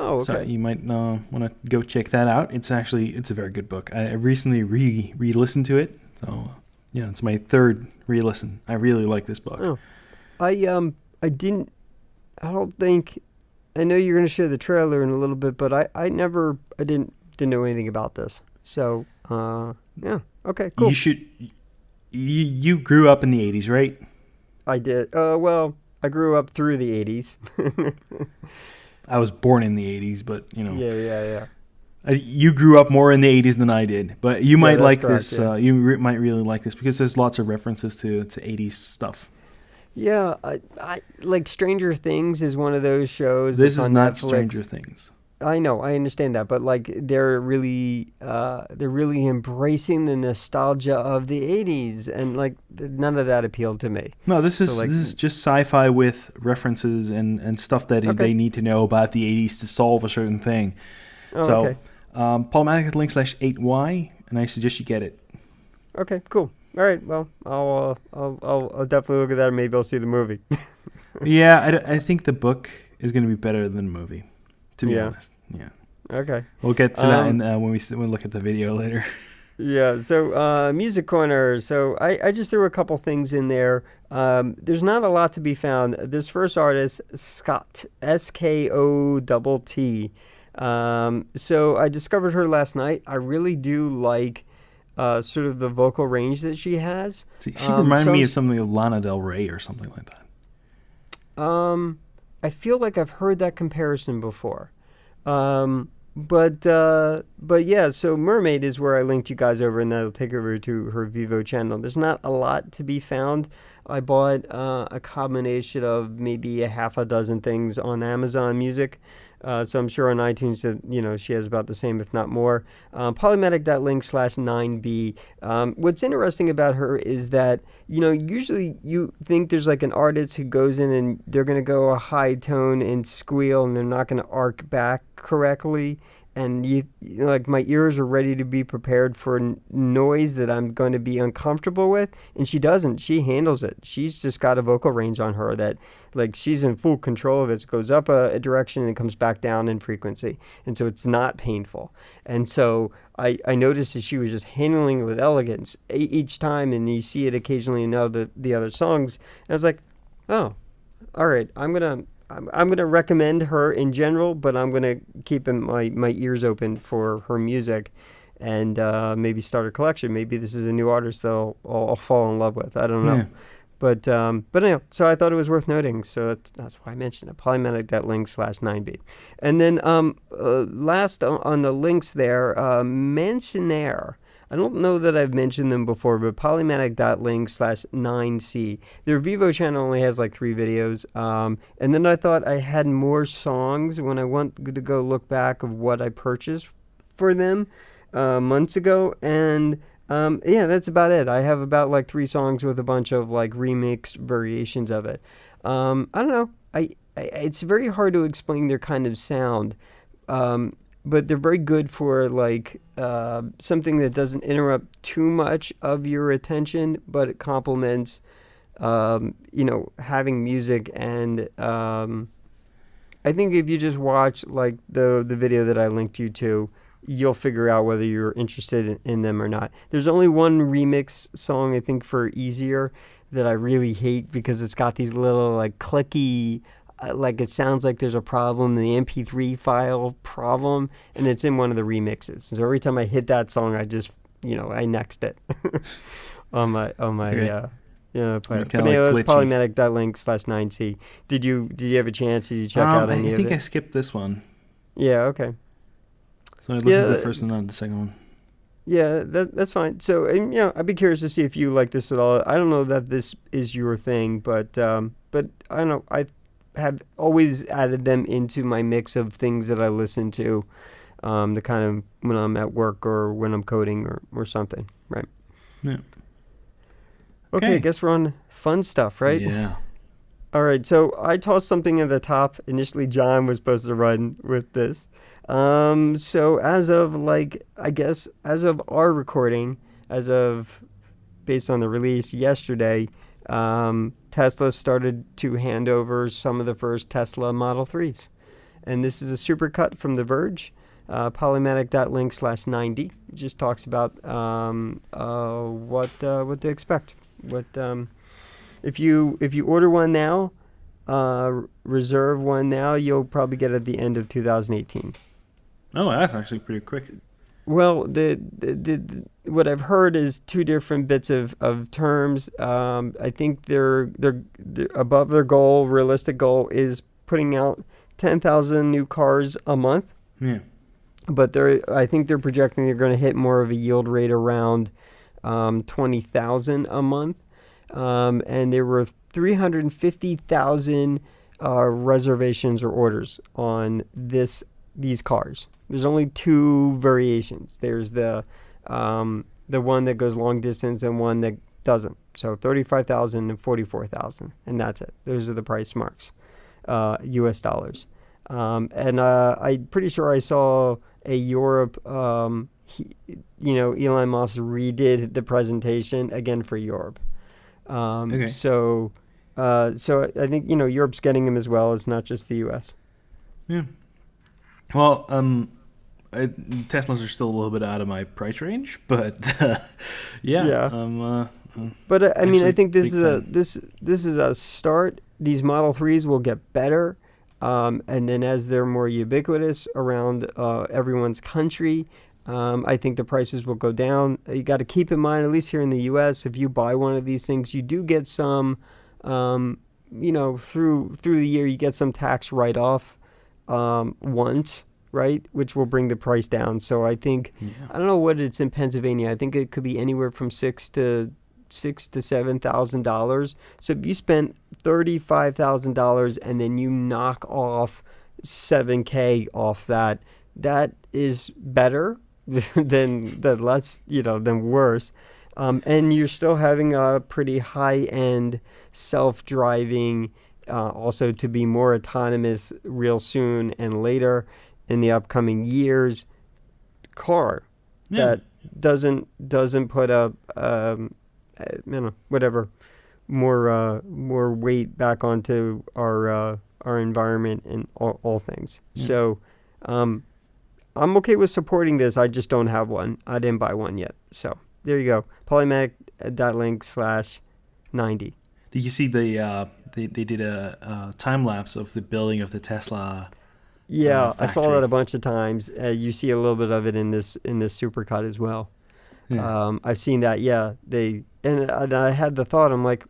Oh, So okay. you might want to go check that out. It's a very good book. I recently re-listened to it. So yeah, it's my third re-listen. I really like this book. Oh, I didn't. I don't think. I know you're going to share the trailer in a little bit, but I didn't know anything about this. So, yeah. Okay, You cool. should. You grew up in the '80s, right? I did. Well, I grew up through the '80s. I was born in the '80s, but Yeah, yeah, yeah. you grew up more in the '80s than I did. But you Yeah, might that's like correct. this. Yeah. Might really like this because there's lots of references to '80s stuff. Yeah, I like Stranger Things is one of those shows This that's is on not Stranger Netflix. Things. I know, I understand that, but like they're really embracing the nostalgia of the '80s, and like none of that appealed to me. No, So this like, is just sci-fi with references and stuff that okay, they need to know about the '80s to solve a certain thing. oh So, okay, Polymatic link /8y, and I suggest you get it. okay, cool. All right, well, I'll definitely look at that. And maybe I'll see the movie. Yeah, I think the book is going to be better than the movie, to be Yeah. honest. Yeah, Okay. we'll get to that Um. when we look at the video later. Yeah. So, music corner. So I just threw a couple things in there. There's not a lot to be found. This first artist, Scott, Skott. So I discovered her last night. I really do like sort of the vocal range that she has. See, she reminded So me of something of Lana Del Rey or something like that. I feel like I've heard that comparison before. But yeah, so Mermaid is where I linked you guys over, and that'll take over to her Vivo channel. There's not a lot to be found. I bought a combination of maybe a half a dozen things on Amazon Music. So I'm sure on iTunes that she has about the same, if not more. Polymatic.link/9b. What's interesting about her is that usually you think there's like an artist who goes in and they're gonna go a high tone and squeal, and they're not gonna arc back correctly. And like my ears are ready to be prepared for noise that I'm going to be uncomfortable with, and she doesn't. She handles it. She's just got a vocal range on her that, like, she's in full control of it. It goes up a direction and comes back down in frequency, and so it's not painful. And so I noticed that she was just handling it with elegance each time, and you see it occasionally in the other songs. And I was like, oh, all right, I'm gonna recommend her in general, but I'm gonna keep my ears open for her music, and maybe start a collection. Maybe this is a new artist that I'll fall in love with. I don't know, Yeah. but anyway, so I thought it was worth noting. So that's why I mentioned it. Polymatic.link/9b, and then last on the links there, Mansionaire. I don't know that I've mentioned them before, but Polymatic.link/9c. Their Vivo channel only has like 3 videos. And then I thought I had more songs when I went to go look back of what I purchased for them months ago. And yeah, that's about it. I have about like 3 songs with a bunch of like remix variations of it. I don't know. It's very hard to explain their kind of sound. But they're very good for like something that doesn't interrupt too much of your attention, but it complements, having music. And I think if you just watch like the video that I linked you to, you'll figure out whether you're interested in them or not. There's only one remix song I think for Easier that I really hate because it's got these little like clicky, like it sounds like there's a problem in the MP3 file problem, and it's in one of the remixes. So every time I hit that song, I just I next it on my Okay. player. Kind But of like anyway, that's glitchy. Polymatic.link/9c. Did you have a chance? Did you check out I any of think I it? skipped this one, Yeah. Okay. so I listened to the Yeah. first and not the second one. Yeah, that's fine. So, and, I'd be curious to see if you like this at all. I don't know that this is your thing, but I don't know. I have always added them into my mix of things that I listen to, the kind of when I'm at work or when I'm coding or something, right? Yeah. Okay, I Okay. guess we're on fun stuff, right? Yeah. All right, so I tossed something at the top. Initially, John was supposed to run with this. So as of as of our recording, based on the release yesterday, Tesla started to hand over some of the first Tesla Model 3s. And this is a supercut from The Verge. Polymatic.link/90. It just talks about what to expect. If you order one now, reserve one now, you'll probably get it at the end of 2018. Oh, that's actually pretty quick. Well, the what I've heard is two different bits of terms. I think they're above their goal. Realistic goal is putting out 10,000 new cars a month. Yeah. But I think they're projecting they're going to hit more of a yield rate around 20,000 a month. And there were 350,000 reservations or orders on these cars. There's only two variations. There's the one that goes long distance and one that doesn't. So 35,000 and 44,000, and that's it. Those are the price marks, U.S. dollars. And I'm pretty sure I saw a Europe. Elon Musk redid the presentation again for Europe. Okay. So I think Europe's getting them as well. It's not just the U.S. Yeah. Well, Teslas are still a little bit out of my price range, but yeah. Yeah. But I mean, I think this is a start. These Model 3s will get better, and then as they're more ubiquitous around everyone's country, I think the prices will go down. You got to keep in mind, at least here in the U.S., if you buy one of these things, you do get some, through the year, you get some tax write-off once, right, which will bring the price down. So I think, I don't know what it's in Pennsylvania. I think it could be anywhere from $6,000 to $7,000. So if you spent $35,000 and then you knock off $7,000 off that is better than worse. And you're still having a pretty high-end self-driving, also to be more autonomous real soon and later in the upcoming years, car that doesn't put up more weight back onto our environment and all things. So I'm okay with supporting this. I just don't have one. I didn't buy one yet. So there you go. Polymatic.link/90. Did you see they did a time lapse of the building of the Tesla? Yeah, I saw that a bunch of times. You see a little bit of it in this supercut as well. Yeah. I've seen that. Yeah, and I had the thought. I'm like,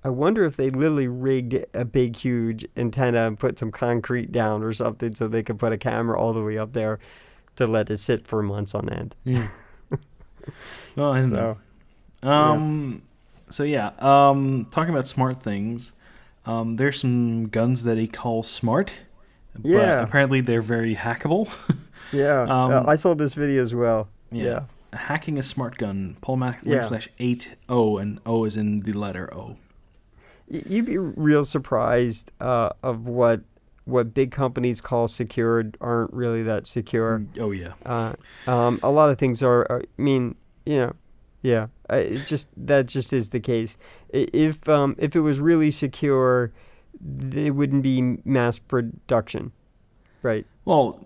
I wonder if they literally rigged a big, huge antenna and put some concrete down or something so they could put a camera all the way up there to let it sit for months on end. Yeah. Well, I don't know. Talking about smart things, there's some guns that he calls smart. Yeah. But apparently they're very hackable. Yeah. I saw this video as well. Yeah. Hacking a smart gun, Polymatic.media/80, and O is in the letter O. You'd be real surprised of what big companies call secured aren't really that secure. Oh, yeah. A lot of things are yeah. That just is the case. If it was really secure, it wouldn't be mass production, right? Well,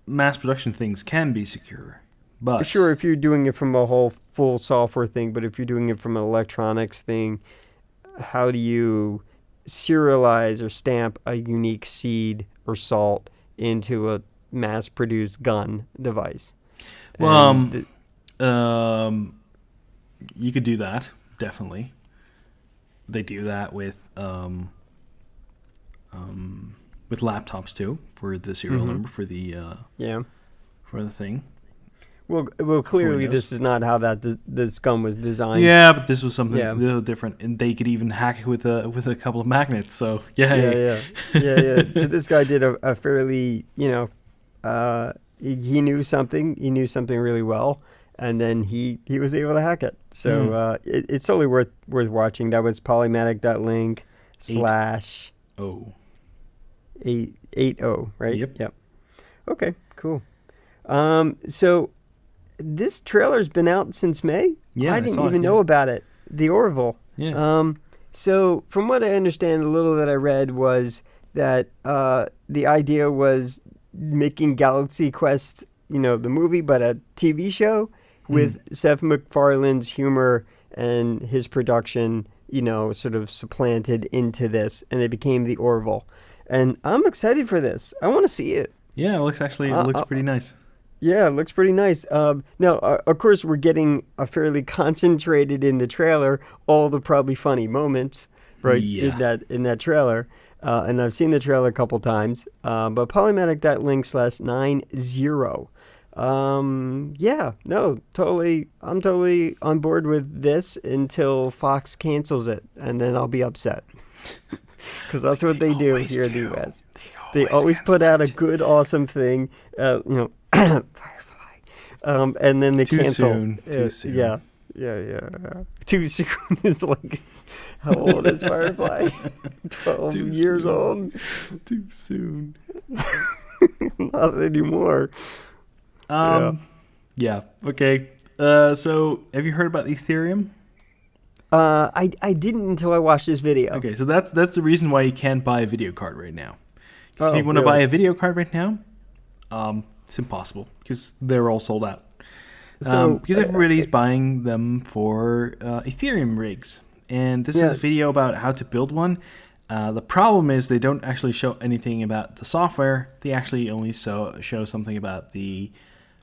mass production things can be secure, but sure, if you're doing it from a whole full software thing, but if you're doing it from an electronics thing, how do you serialize or stamp a unique seed or salt into a mass-produced gun device? Well, you could do that, definitely. They do that with laptops too, for the serial number for the for the thing. Well, clearly this is not how this gun was designed. Yeah, but this was something a little different, and they could even hack it with a couple of magnets. So yeah. So this guy did a fairly, he knew something. He knew something really well, and then he was able to hack it. So it's totally worth watching. That was Polymatic.link/80, right? Yep. Okay, cool. So this trailer's been out since May. Yeah, I didn't even know about it. The Orville. Yeah. So from what I understand, the little that I read was that the idea was making Galaxy Quest, the movie, but a TV show with Seth MacFarlane's humor and his production, sort of supplanted into this, and it became the Orville. And I'm excited for this. I want to see it. Yeah, it looks pretty nice. Yeah, it looks pretty nice. Now, of course, we're getting a fairly concentrated in the trailer, all the probably funny moments, right? Yeah. In that trailer. And I've seen the trailer a couple times. But Polymatic.link/90. Yeah, no, totally. I'm totally on board with this until Fox cancels it, and then I'll be upset. Because that's what they do here in the U.S. They always put out a good, awesome thing, Firefly, and then they cancel. Too soon. Yeah. Too soon is like, how old is Firefly? 12 Too years soon. old? Too soon. Not anymore. Yeah. Okay. So have you heard about Ethereum? I didn't until I watched this video. Okay, so that's the reason why you can't buy a video card right now. Because if Oh, you want to really? buy a video card right now, it's impossible because they're all sold out. So, Because everybody's buying them for Ethereum rigs, and this is Yeah. a video about how to build one. The problem is they don't actually show anything about the software. They actually only show something about the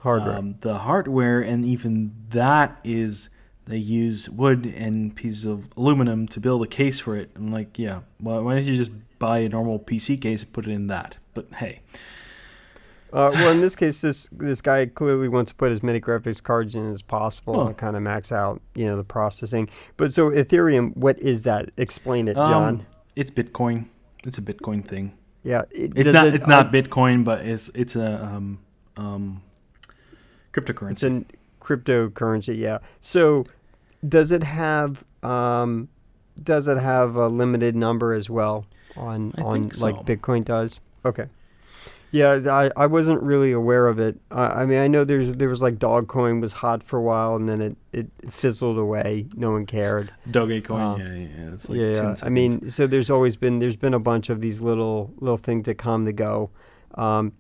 hardware, and even that is they use wood and pieces of aluminum to build a case for it. I'm like, yeah, well, why don't you just buy a normal PC case and put it in that? But hey. Well, in this case, this guy clearly wants to put as many graphics cards in as possible and kind of max out, the processing. But so Ethereum, what is that? Explain it, John. It's Bitcoin. It's a Bitcoin thing. Yeah, It's not Bitcoin, but it's a cryptocurrency. It's a cryptocurrency. Yeah. So does it have a limited number as well on think so. like Bitcoin does? Okay. Yeah, I wasn't really aware of it. I mean, I know there was like Dogecoin was hot for a while, and then it fizzled away. No one cared. Dogecoin, yeah. It's like 10 seconds. I mean, so there's been a bunch of these little things that come to go.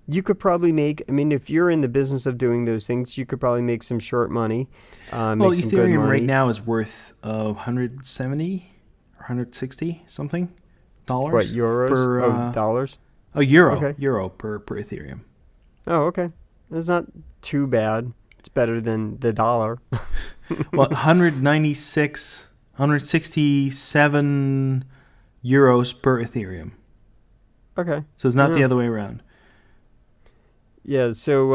You could probably make. I mean, if you're in the business of doing those things, you could probably make some short money. Well, Make some good Ethereum money. right now is worth 170 or 160 something dollars. What, euros? Per, dollars? Oh, euro. Okay. Euro per Ethereum. Oh, okay. That's not too bad. It's better than the dollar. Well, 167 euros per Ethereum. Okay. So it's not the Yeah. other way around. Yeah, so,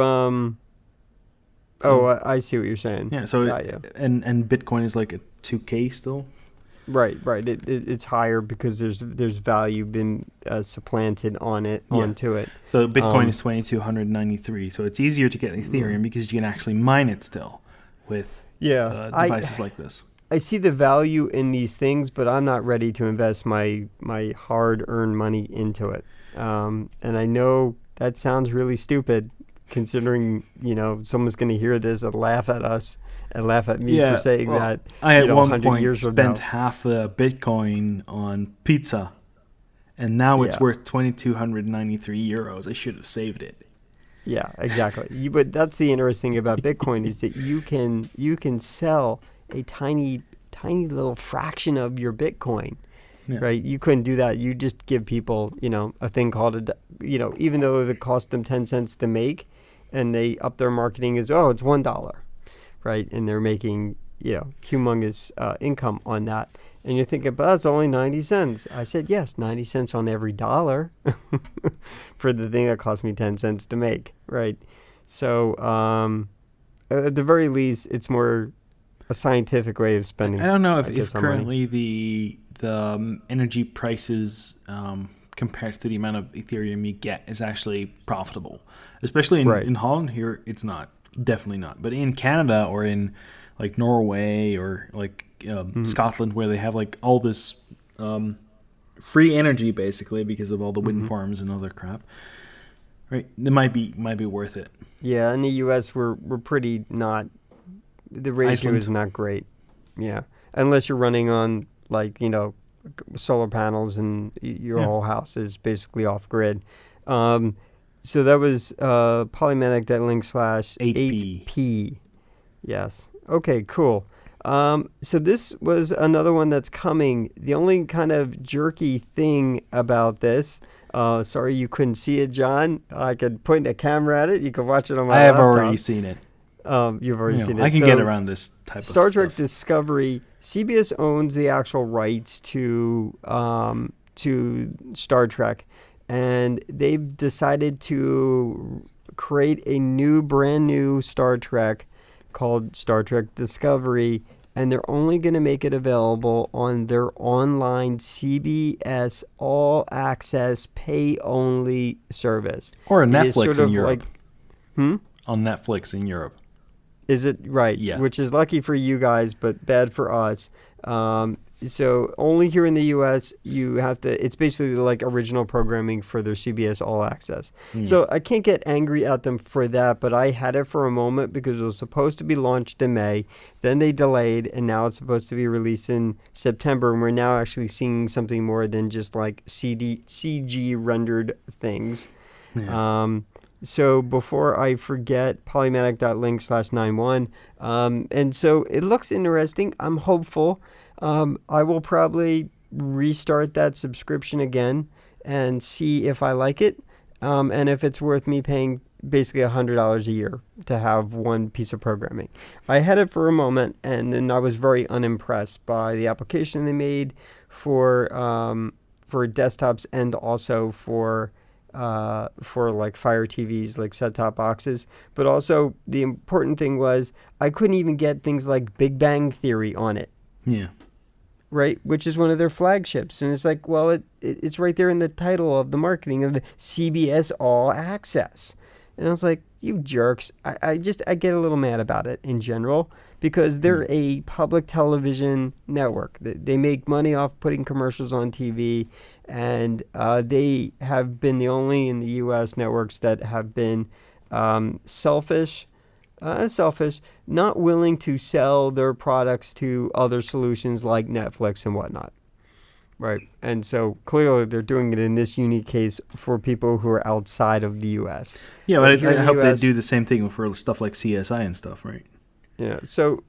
I see what you're saying. Yeah. So Yeah. and Bitcoin is like a 2K still. Right. It's higher because there's value been supplanted onto it. So Bitcoin is 2293. So it's easier to get Ethereum because you can actually mine it still with devices like this. I see the value in these things, but I'm not ready to invest my hard-earned money into it. And I know that sounds really stupid, considering someone's going to hear this and laugh at us and laugh at me for saying that. I at one 100 point years from spent now. half a Bitcoin on pizza, and now it's Yeah. worth 2,293 euros. I should have saved it. Yeah, exactly. But that's the interesting thing about Bitcoin is that you can sell a tiny little fraction of your Bitcoin. Yeah. Right, you couldn't do that. You just give people, a thing called even though if it cost them 10 cents to make, and they up their marketing is it's $1, right, and they're making humongous income on that, and you're thinking, but that's only 90 cents. I said yes, 90 cents on every dollar for the thing that cost me 10 cents to make, right? So at the very least, it's more a scientific way of spending. I don't know if our money. currently the energy prices compared to the amount of Ethereum you get is actually profitable, especially in Holland. Here, it's not, definitely not. But in Canada or in like Norway or like Scotland, where they have like all this free energy basically because of all the wind farms and other crap, right? It might be worth it. Yeah, in the U.S. we're pretty not. The ratio Iceland. is not great. Yeah, unless you're running on like solar panels and your Yeah. whole house is basically off grid. So that was Polymatic.link slash 8p. 8p. Yes. Okay, cool. So this was another one that's coming. The only kind of jerky thing about this, sorry you couldn't see it, John. I could point a camera at it. You could watch it on my I have laptop. already seen it. You've already seen it. I can get around this type Star of Trek stuff. Discovery, CBS owns the actual rights to Star Trek, and they've decided to create a brand new Star Trek called Star Trek Discovery, and they're only going to make it available on their online CBS All Access Pay Only service. Or It is Netflix sort in of Europe. like, On Netflix in Europe. Is it right? Yeah. Which is lucky for you guys, but bad for us. So only here in the U.S. you have to. It's basically like original programming for their CBS All Access. So I can't get angry at them for that, but I had it for a moment because it was supposed to be launched in May. Then they delayed, and now it's supposed to be released in September. And we're now actually seeing something more than just like CG rendered things. Yeah. So before I forget, polymatic.link /91. And so it looks interesting. I'm hopeful. I will probably restart that subscription again and see if I like it. And if it's worth me paying basically $100 a year to have one piece of programming. I had it for a moment, and then I was very unimpressed by the application they made for desktops and also for like Fire TVs, like set-top boxes. But also the important thing was I couldn't even get things like Big Bang Theory on it. Yeah. Right, which is one of their flagships. And it's like, well, it's right there in the title of the marketing of the CBS All Access. And I was like, you jerks. I get a little mad about it in general because they're a public television network. They make money off putting commercials on TV, and they have been the only in the U.S. networks that have been selfish, not willing to sell their products to other solutions like Netflix and whatnot. Right. And so clearly they're doing it in this unique case for people who are outside of the U.S. Yeah, but here I in the hope they US do the same thing for stuff like CSI and stuff, right? Yeah. So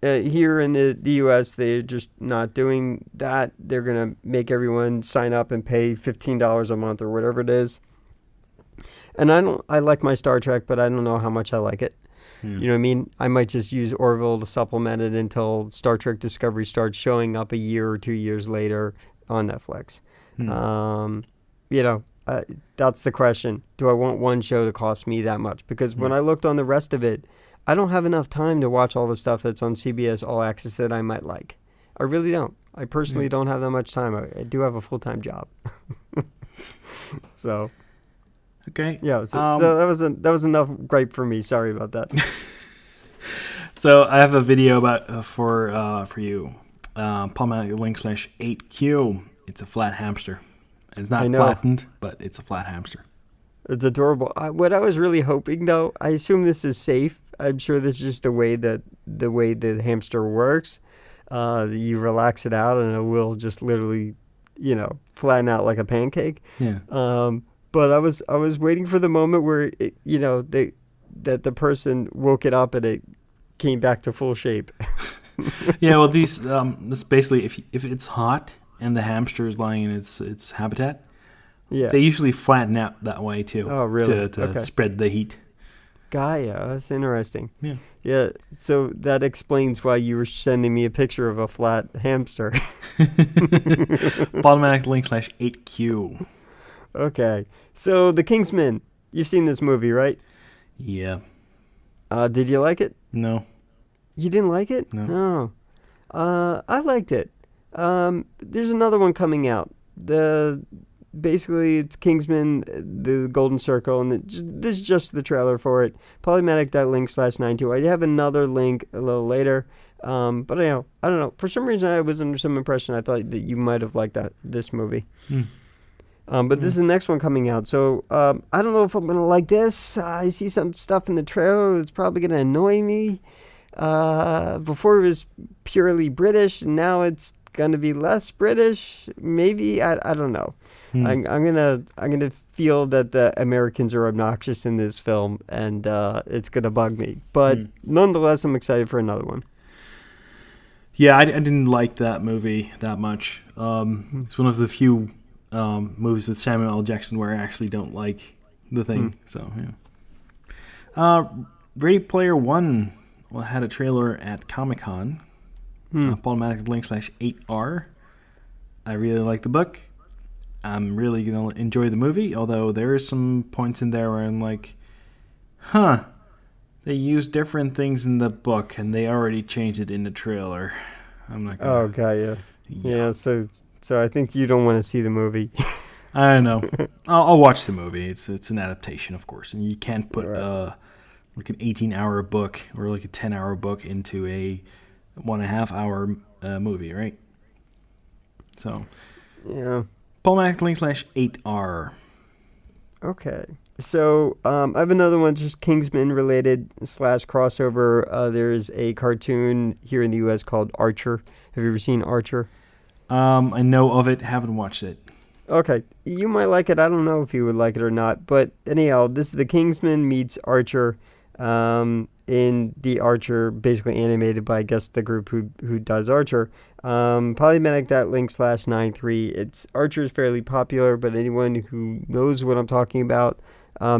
here in the U.S., they're just not doing that. They're going to make everyone sign up and pay $15 a month or whatever it is. And I like my Star Trek, but I don't know how much I like it. Yeah. You know what I mean? I might just use Orville to supplement it until Star Trek Discovery starts showing up a year or 2 years later on Netflix. That's the question. Do I want one show to cost me that much? Because when I looked on the rest of it, I don't have enough time to watch all the stuff that's on CBS All Access that I might like. I really don't. I personally don't have that much time. I do have a full-time job. So... Okay. Yeah, so that was enough gripe for me. Sorry about that. So I have a video about for you. Polymatic.link /8Q. It's a flat hamster. It's not flattened, but it's a flat hamster. It's adorable. What I was really hoping, though, I assume this is safe. I'm sure this is just the way the hamster works. You relax it out, and it will just literally, flatten out like a pancake. Yeah. But I was waiting for the moment where that the person woke it up and it came back to full shape. Yeah, well, this basically if it's hot and the hamster is lying in its habitat, they usually flatten out that way too. Oh, really? To spread the heat. Gaia, that's interesting. Yeah. Yeah, so that explains why you were sending me a picture of a flat hamster. Polymatic.link /8Q. Okay, so The Kingsman. You've seen this movie, right? Yeah. Did you like it? No. You didn't like it? No. Oh. I liked it. There's another one coming out. Basically, it's Kingsman, the Golden Circle, and this is just the trailer for it. Polymatic.link /92. I have another link a little later. But I don't know. For some reason, I was under some impression. I thought that you might have liked this movie. But this is the next one coming out. So I don't know if I'm going to like this. I see some stuff in the trailer that's probably going to annoy me. Before it was purely British, and now it's gonna be less British. Maybe I don't know. I'm gonna feel that the Americans are obnoxious in this film, and it's gonna bug me. But nonetheless, I'm excited for another one. Yeah, I didn't like that movie that much. It's one of the few movies with Samuel L. Jackson where I actually don't like the thing. So yeah. Ready Player One had a trailer at Comic-Con. Polymatic /8R. I really like the book. I'm really going to enjoy the movie, although there are some points in there where I'm like, they use different things in the book, and they already changed it in the trailer. I'm not gonna... Oh, got you. Yeah, so I think you don't want to see the movie. I don't know. I'll watch the movie. It's an adaptation, of course, and you can't put like an 18-hour book or like a 10-hour book into a 1.5-hour movie, right? So, yeah. Polymatic /8R. Okay. So I have another one, just Kingsman related / crossover. There's a cartoon here in the U.S. called Archer. Have you ever seen Archer? I know of it, haven't watched it. Okay. You might like it. I don't know if you would like it or not. But anyhow, this is the Kingsman meets Archer. In the Archer, basically animated by, I guess, the group who does Archer. Polymatic.link /93. It's Archer is fairly popular, but anyone who knows what I'm talking about,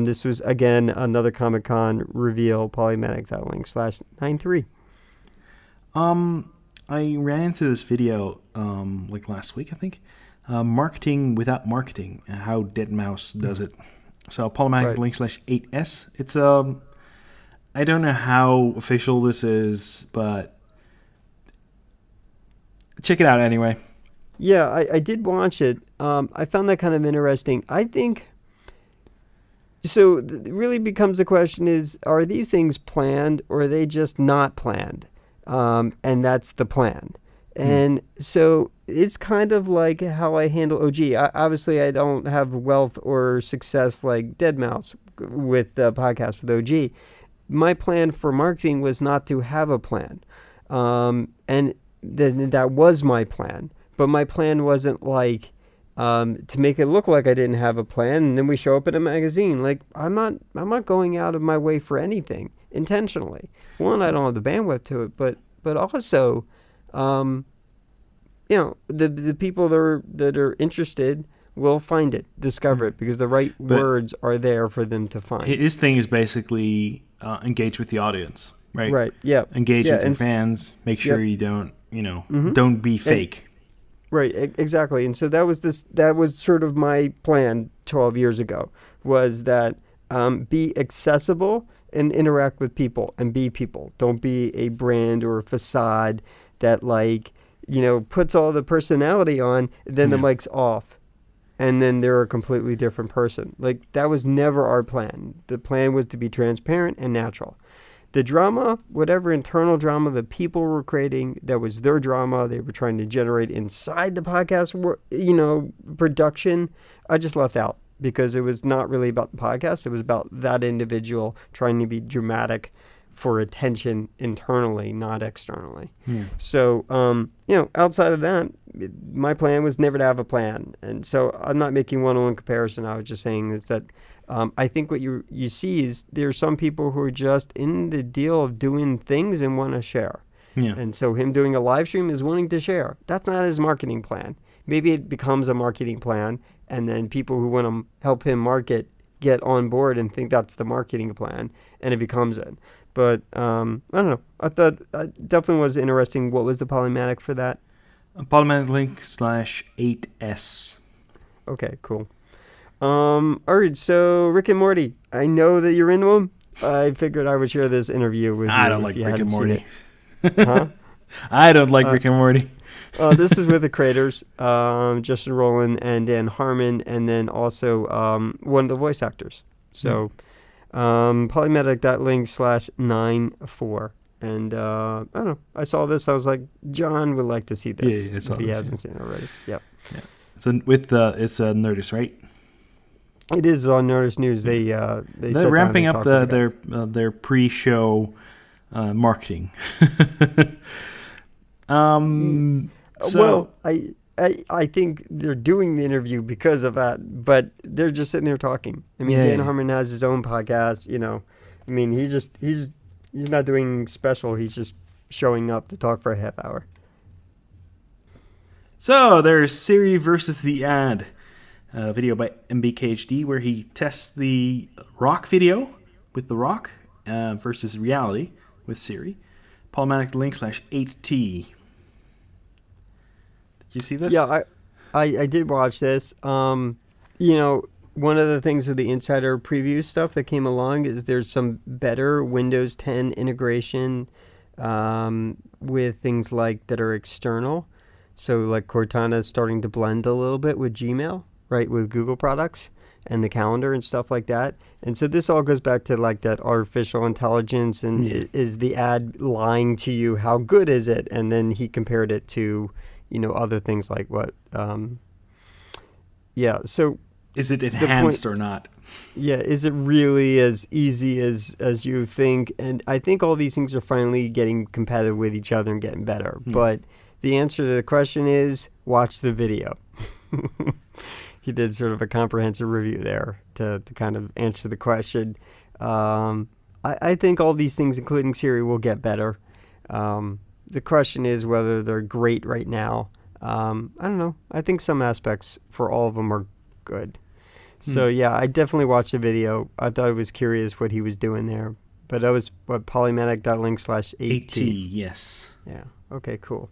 this was again another Comic-Con reveal. Polymatic.link /93. I ran into this video like last week, I think. Marketing without marketing, and how Deadmau5 does it. So Polymatic.link /8S. It's I don't know how official this is, but check it out anyway. Yeah, I did watch it. I found that kind of interesting. I think, so it really becomes the question is, are these things planned or are they just not planned? And that's the plan. And so it's kind of like how I handle OG. Obviously, I don't have wealth or success like Deadmau5 with the podcast with OG. My plan for marketing was not to have a plan. And then that was my plan. But my plan wasn't like to make it look like I didn't have a plan. And then we show up in a magazine. Like, I'm not going out of my way for anything intentionally. One, I don't have the bandwidth to it. But also, the people that are interested will find it, discover it, because the right words are there for them to find. His thing is basically engage with the audience, right? Right. Yeah. Engage with your fans. Make sure you don't, don't be fake. Right. Exactly. And so that was sort of my plan 12 years ago, was that be accessible and interact with people and be people. Don't be a brand or a facade that puts all the personality on, then the mic's off. And then they're a completely different person. Like, that was never our plan. The plan was to be transparent and natural. The drama, whatever internal drama the people were creating, that was their drama they were trying to generate inside the podcast, production, I just left out because it was not really about the podcast. It was about that individual trying to be dramatic for attention internally, not externally. So, outside of that, my plan was never to have a plan. And so I'm not making one-on-one comparison. I was just saying is that I think what you see is there are some people who are just in the deal of doing things and want to share. Yeah. And so him doing a live stream is wanting to share. That's not his marketing plan. Maybe it becomes a marketing plan, and then people who want to help him market get on board and think that's the marketing plan, and it becomes it. But I don't know. I thought it definitely was interesting. What was the Polymatic for that? Polymatic /8S. Okay, cool. All right, so Rick and Morty. I know that you're into them. I figured I would share this interview with you. I don't like Rick and Morty. Huh? I don't like Rick and Morty. This is with the creators, Justin Roiland and Dan Harmon, and then also one of the voice actors. So Polymatic.link /94. And I don't know. I saw this. I was like, John would like to see this if he hasn't seen it already. Yep. Yeah. So it's Nerdist, right? It is on Nerdist News. They're ramping up their pre-show marketing. So Well, I think they're doing the interview because of that, but they're just sitting there talking. I mean, yeah, Dan yeah. Harmon has his own podcast. I mean, he's not doing special. He's just showing up to talk for a half hour. So there's Siri versus the ad, a video by MBKHD where he tests the rock video with the rock versus reality with Siri. Polymatic link /8T. Did you see this? Yeah, I did watch this. One of the things with the insider preview stuff that came along is there's some better Windows 10 integration with things like that are external. So like Cortana is starting to blend a little bit with Gmail, right, with Google products and the calendar and stuff like that. And so this all goes back to like that artificial intelligence and Yeah. is the ad lying to you? How good is it? And then he compared it to, other things like what, yeah. So Is it the enhanced point, or not? yeah, is it really as easy as you think? And I think all these things are finally getting competitive with each other and getting better. But the answer to the question is watch the video. He did sort of a comprehensive review there to kind of answer the question. I think all these things, including Siri, will get better. The question is whether they're great right now. I don't know. I think some aspects for all of them are good. So yeah, I definitely watched the video. I thought it was curious what he was doing there. But that was what Polymatic.link /8T. 8T, yes. Yeah. Okay, cool.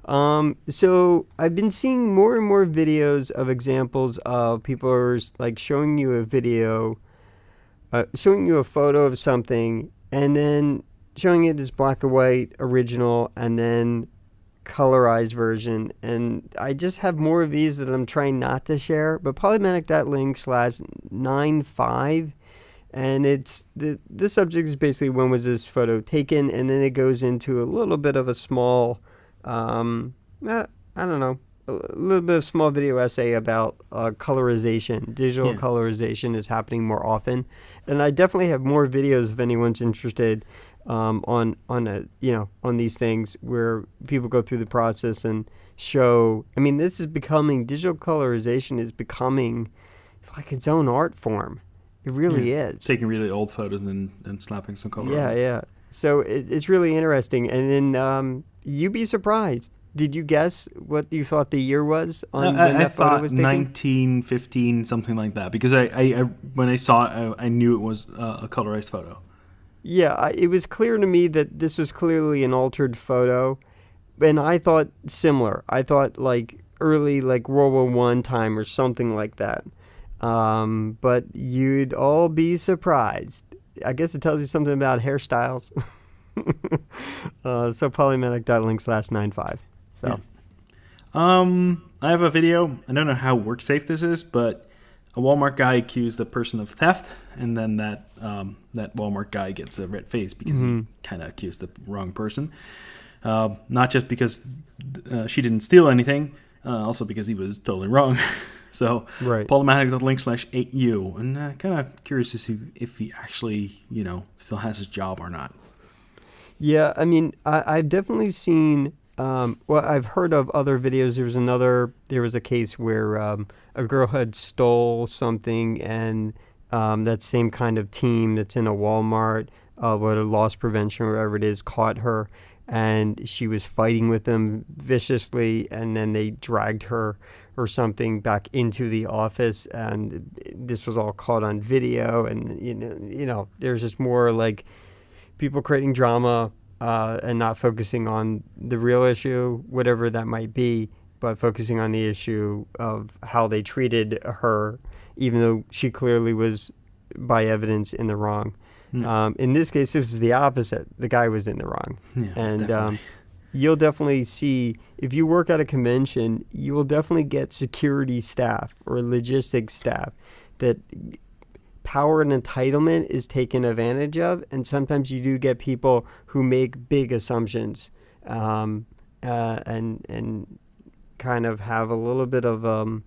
So I've been seeing more and more videos of examples of people are like showing you a video, showing you a photo of something, and then showing it as black and white original, and then colorized version. And I just have more of these that I'm trying not to share. But Polymatic.link /95. And it's the subject is basically when was this photo taken, and then it goes into a little bit of a small, I don't know, a little bit of small video essay about colorization. Digital Yeah. colorization is happening more often, and I definitely have more videos if anyone's interested on these things where people go through the process and show. I mean, this is becoming digital colorization is becoming it's like its own art form. It really is. Taking really old photos and then slapping some color Yeah, on it. yeah. So it's really interesting. And then you'd be surprised. Did you guess what you thought the year was on when I that photo thought was taken? 1915, something like that, because I when I saw it, I knew it was a colorized photo. Yeah, it was clear to me that this was clearly an altered photo. And I thought similar. I thought like early like World War One time or something like that. But you'd all be surprised. I guess it tells you something about hairstyles. So Polymatic.link /95. So I have a video. I don't know how work safe this is, but a Walmart guy accused the person of theft, and then that Walmart guy gets a red face because he kind of accused the wrong person. Not just because she didn't steal anything, also because he was totally wrong. So right. Polymatic.link /8U, and kind of curious to see if he actually still has his job or not. Yeah, I mean, I've definitely seen. I've heard of other videos. There was a case where a girl had stole something, and that same kind of team that's in a Walmart, what a loss prevention or whatever it is, caught her, and she was fighting with them viciously, and then they dragged her or something back into the office, and this was all caught on video, and there's just more like people creating drama and not focusing on the real issue, whatever that might be, but focusing on the issue of how they treated her, even though she clearly was, by evidence, in the wrong. In this case, it was the opposite. The guy was in the wrong. Yeah, And definitely. you'll definitely see, if you work at a convention, you will definitely get security staff or logistics staff that power and entitlement is taken advantage of, and sometimes you do get people who make big assumptions and kind of have a little bit of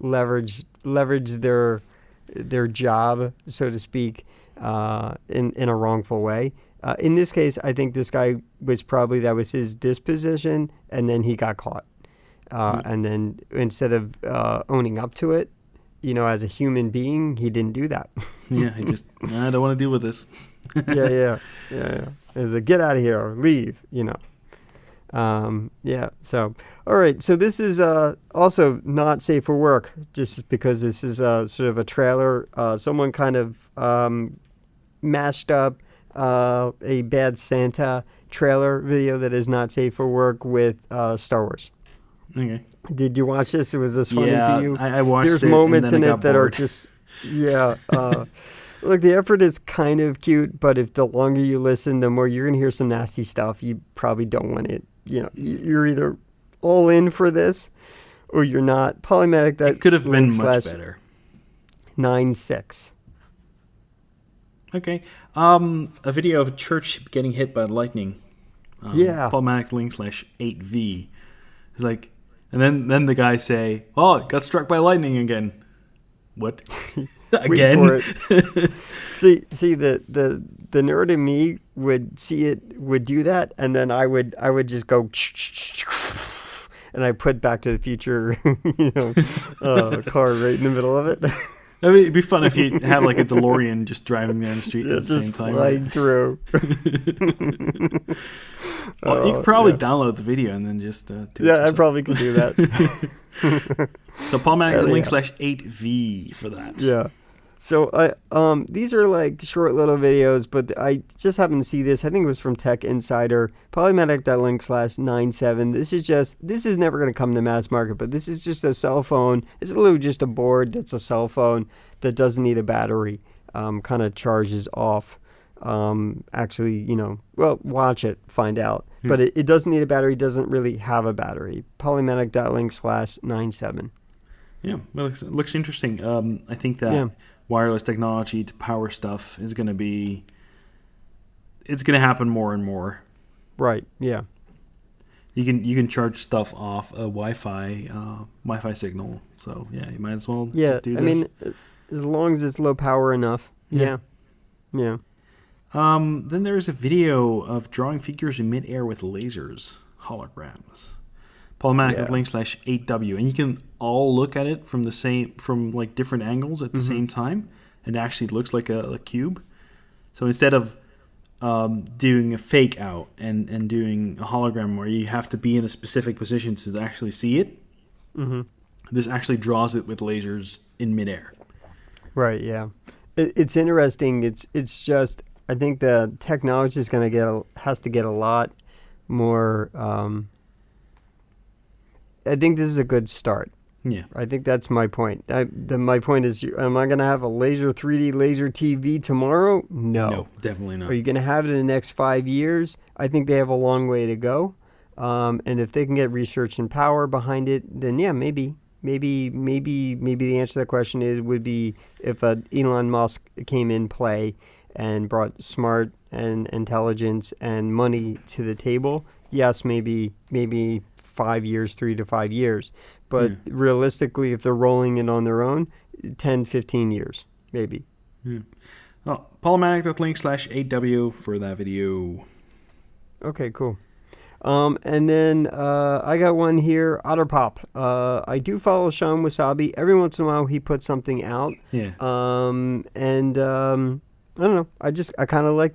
leverage their job, so to speak, in a wrongful way. In this case, I think this guy was probably that was his disposition, and then he got caught. And then instead of owning up to it, as a human being, he didn't do that. Yeah, I don't want to deal with this. yeah. It's like, get out of here or leave, So, all right. So this is also not safe for work, just because this is sort of a trailer. Someone kind of mashed up a Bad Santa trailer video that is not safe for work with Star Wars. Okay. Did you watch this? Was this funny Yeah, to you? I watched There's it. moments and then in I it got that bored. are just, look, the effort is kind of cute, but if the longer you listen, the more you're going to hear some nasty stuff. You probably don't want it. You're either all in for this or you're not. Polymatic, that It could have been much / better. 9.6. Okay. A video of a church getting hit by lightning. Polymatic link /8V. It's like, and then the guys say, "Oh, it got struck by lightning again." What? Again? Wait for it. see the nerd in me would do that, and then I would just go and I put Back to the Future car right in the middle of it. I mean, it'd be fun if you had like a DeLorean just driving down the street at the just same time. flying through. Well, you could probably download the video and then just do it. Yeah, I probably could do that. So Polymatic link /8V for that. Yeah. So these are like short little videos, but I just happened to see this. I think it was from Tech Insider. Polymatic.link /97. This is never going to come to mass market, but this is just a cell phone. It's literally just a board that's a cell phone that doesn't need a battery. Kind of charges off. Watch it, find out. But it doesn't need a battery. Doesn't really have a battery. Polymatic.link /97. Yeah, well, it looks interesting. I think that wireless technology to power stuff is going to happen more and more. Right. Yeah. You can charge stuff off a Wi-Fi signal. So yeah, you might as well just do this. I mean, as long as it's low power enough. Yeah. Then there's a video of drawing figures in midair with lasers, holograms. Polymatic link /8W, and you can all look at it from like different angles at the same time, and it actually looks like a cube. So instead of doing a fake out and doing a hologram where you have to be in a specific position to actually see it, this actually draws it with lasers in midair. Right. Yeah. It's interesting. It's just, I think the technology is has to get a lot more. I think this is a good start. Yeah. I think that's my point. My point is, am I going to have a 3D laser TV tomorrow? No, definitely not. Are you going to have it in the next 5 years? I think they have a long way to go. And if they can get research and power behind it, then yeah, maybe the answer to that question would be if Elon Musk came in play and brought smart and intelligence and money to the table. Yes, maybe 5 years, 3 to 5 years. But realistically, if they're rolling it on their own, 10, 15 years, maybe. Yeah. Well, Polymatic.link /8W for that video. Okay, cool. And then I got one here, OtterPop. I do follow Sean Wasabi. Every once in a while, he puts something out. Yeah. I don't know. I kind of like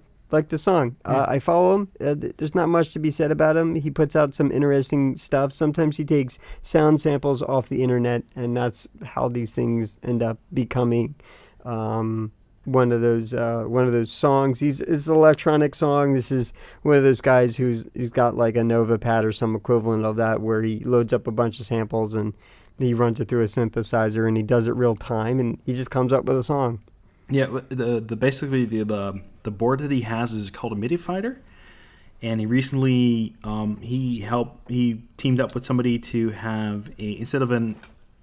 the song. I follow him. There's not much to be said about him. He puts out some interesting stuff. Sometimes he takes sound samples off the internet, and that's how these things end up becoming one of those songs. It's an electronic song. This is one of those guys he's got like a Nova Pad or some equivalent of that, where he loads up a bunch of samples and he runs it through a synthesizer and he does it real time and he just comes up with a song. Yeah, basically the board that he has is called a MIDI fighter, and he recently he teamed up with somebody to have instead of a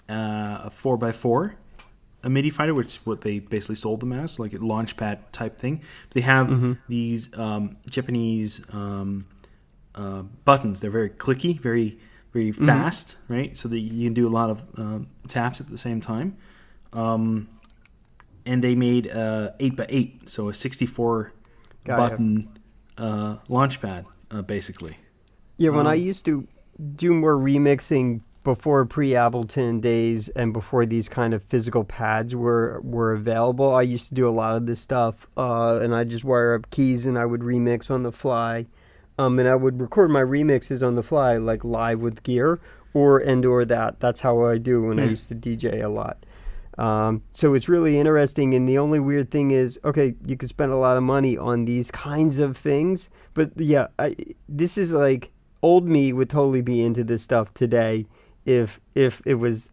4x4 a MIDI fighter, which is what they basically sold them as, like a launchpad type thing. They have these Japanese buttons. They're very clicky, very very fast, right? So that you can do a lot of taps at the same time. And they made a 8x8, so a 64 button launchpad basically. Yeah, when I used to do more remixing before pre-Ableton days and before these kind of physical pads were available, I used to do a lot of this stuff, and I just wire up keys and I would remix on the fly, and I would record my remixes on the fly, like live with gear, or that. That's how I do when I used to DJ a lot. So it's really interesting, and the only weird thing is, okay, you could spend a lot of money on these kinds of things, but yeah, this is like old me would totally be into this stuff today if it was,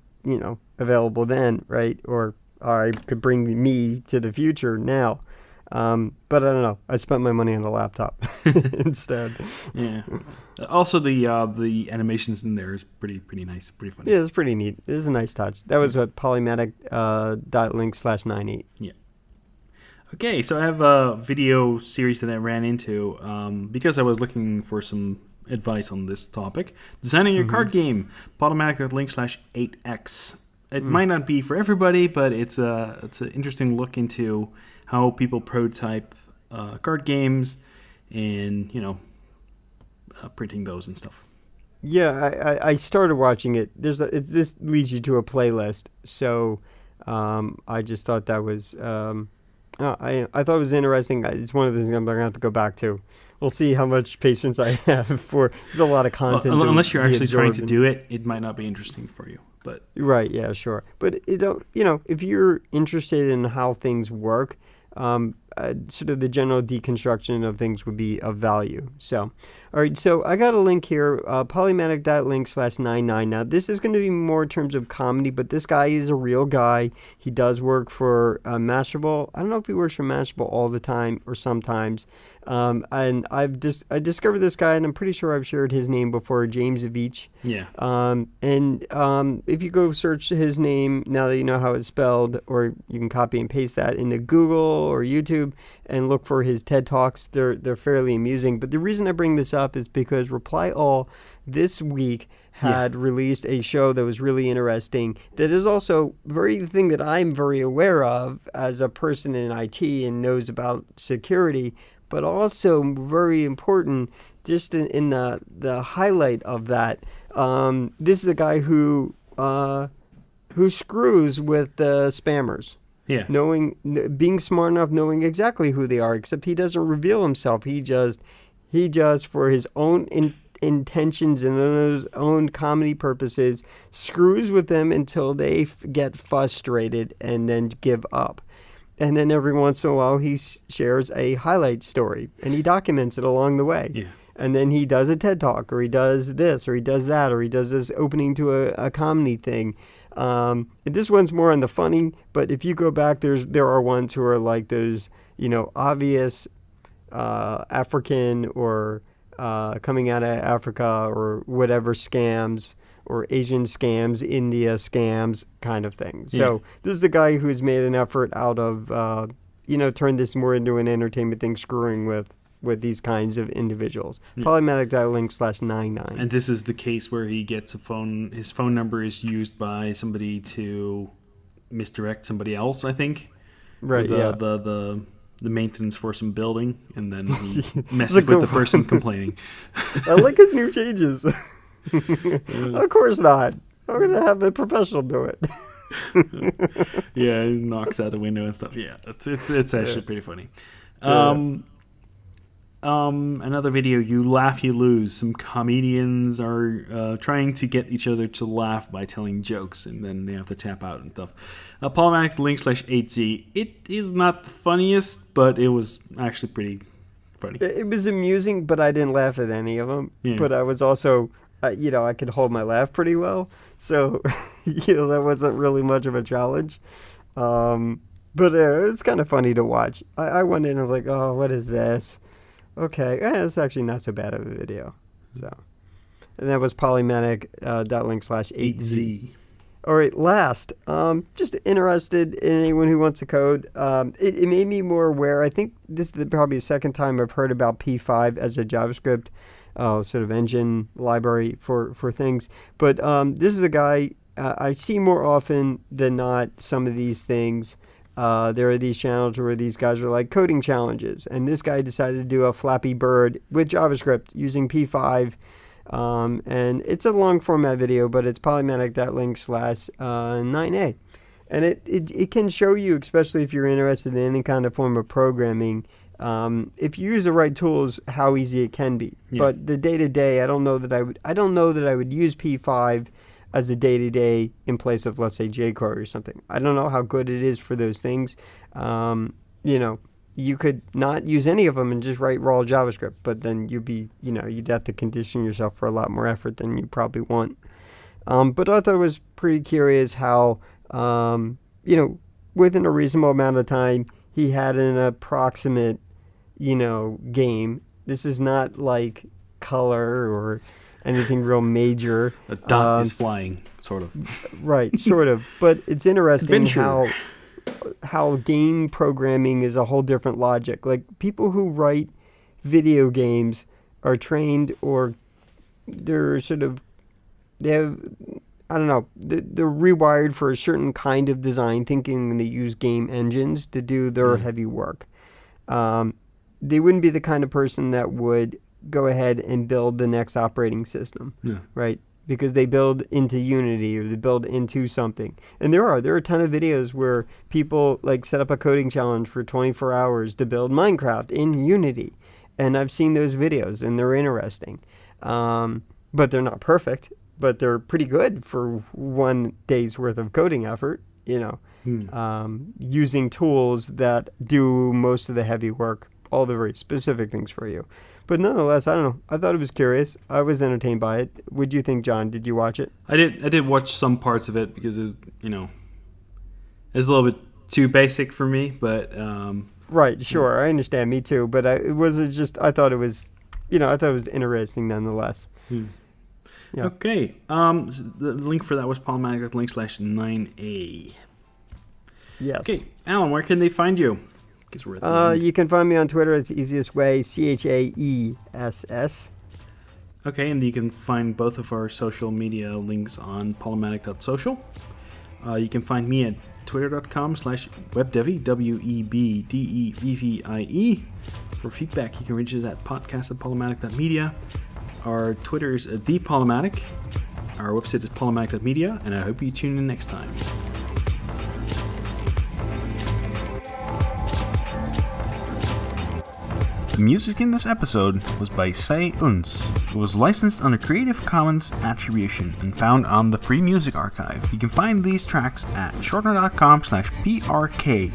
available then, right? Or I could bring me to the future now. But I don't know. I spent my money on a laptop instead. Yeah. Also, the animations in there is pretty nice, pretty funny. Yeah, it's pretty neat. This is a nice touch. That was what Polymatic.link/98. Yeah. Okay, so I have a video series that I ran into because I was looking for some advice on this topic. Designing your card game, Polymatic.link/8x. It might not be for everybody, but it's an interesting look into how people prototype card games and, printing those and stuff. Yeah, I started watching it. This leads you to a playlist, so I just thought that was I thought it was interesting. It's one of the things I'm going to have to go back to. We'll see how much patience I have for. There's a lot of content. Well, unless you're actually trying to do it, it might not be interesting for you. But right, yeah, sure. But if you're interested in how things work, sort of the general deconstruction of things would be of value. So, all right, so I got a link here, Polymatic.link/99. Now, this is going to be more in terms of comedy, but this guy is a real guy. He does work for Mashable. I don't know if he works for Mashable all the time or sometimes. And I discovered this guy, and I'm pretty sure I've shared his name before, James Avich. Yeah. If you go search his name, now that you know how it's spelled, or you can copy and paste that into Google or YouTube and look for his TED Talks, they're fairly amusing. But the reason I bring this up is because Reply All this week had released a show that was really interesting. That is also the thing that I'm very aware of as a person in IT and knows about security, but also very important just in the highlight of that. This is a guy who screws with the spammers. Yeah. Being smart enough, knowing exactly who they are, except he doesn't reveal himself. He just for his own intentions and his own comedy purposes, screws with them until they get frustrated and then give up. And then every once in a while, he shares a highlight story, and he documents it along the way. Yeah. And then he does a TED Talk, or he does this, or he does that, or he does this opening to a comedy thing. This one's more on the funny, but if you go back, there are ones who are like those, obvious African or coming out of Africa or whatever scams, or Asian scams, India scams kind of thing. So this is a guy who's made an effort out of, turn this more into an entertainment thing, screwing with these kinds of individuals. Polymatic.link/99. And this is the case where he gets his phone number is used by somebody to misdirect somebody else, I think. Right, the maintenance for some building, and then he messes with the person complaining. I like his new changes. Of course not. I'm going to have a professional do it. Yeah, he knocks out the window and stuff. Yeah, it's actually pretty funny. Another video, You Laugh, You Lose. Some comedians are trying to get each other to laugh by telling jokes, and then they have to tap out and stuff. Polymatic link/8z. It is not the funniest, but it was actually pretty funny. It was amusing, but I didn't laugh at any of them. Yeah. But I was also, I could hold my laugh pretty well. So, that wasn't really much of a challenge. But it's kind of funny to watch. I went in and was like, oh, what is this? Okay, it's actually not so bad of a video. So, and that was Polymatic.link/8z. All right, last, just interested in anyone who wants to code. It made me more aware. I think this is probably the second time I've heard about P5 as a JavaScript sort of engine library for things. But this is a guy I see more often than not some of these things. There are these channels where these guys are like coding challenges, and this guy decided to do a Flappy Bird with JavaScript using P5, and it's a long format video, but it's polymatic.link/9a, and it can show you, especially if you're interested in any kind of form of programming, if you use the right tools, how easy it can be. Yeah. But the day to day, I don't know that I would use P5 as a day-to-day in place of, let's say, jQuery or something. I don't know how good it is for those things. You could not use any of them and just write raw JavaScript, but then you'd have to condition yourself for a lot more effort than you probably want. But I thought it was pretty curious how, within a reasonable amount of time, he had an approximate, game. This is not like color or anything real major. A dot is flying, sort of. Right, sort of. But it's interesting Adventure. how game programming is a whole different logic. Like, people who write video games are trained, or they're they're rewired for a certain kind of design thinking, and they use game engines to do their heavy work. They wouldn't be the kind of person that would go ahead and build the next operating system, right? Because they build into Unity or they build into something. And there are a ton of videos where people like set up a coding challenge for 24 hours to build Minecraft in Unity. And I've seen those videos, and they're interesting. But they're not perfect, but they're pretty good for one day's worth of coding effort, using tools that do most of the heavy work, all the very specific things for you. But nonetheless, I don't know. I thought it was curious. I was entertained by it. What do you think, John? Did you watch it? I did watch some parts of it because it's a little bit too basic for me. But right, sure, I understand. Me too. But I thought it was interesting nonetheless. Yeah. Okay. The link for that was polymatic.link/9a. Yes. Okay, Alan, where can they find you? You can find me on Twitter. It's the easiest way, CHAESS. Okay, and you can find both of our social media links on polymatic.social. You can find me at twitter.com/webdevy, WEBDEVVIE. For feedback, you can reach us at podcast@polymatic.media. Our Twitter is @thepolymatic. Our website is polymatic.media, and I hope you tune in next time. The music in this episode was by Say Uns. It was licensed under Creative Commons Attribution and found on the Free Music Archive. You can find these tracks at shortner.com/PRK.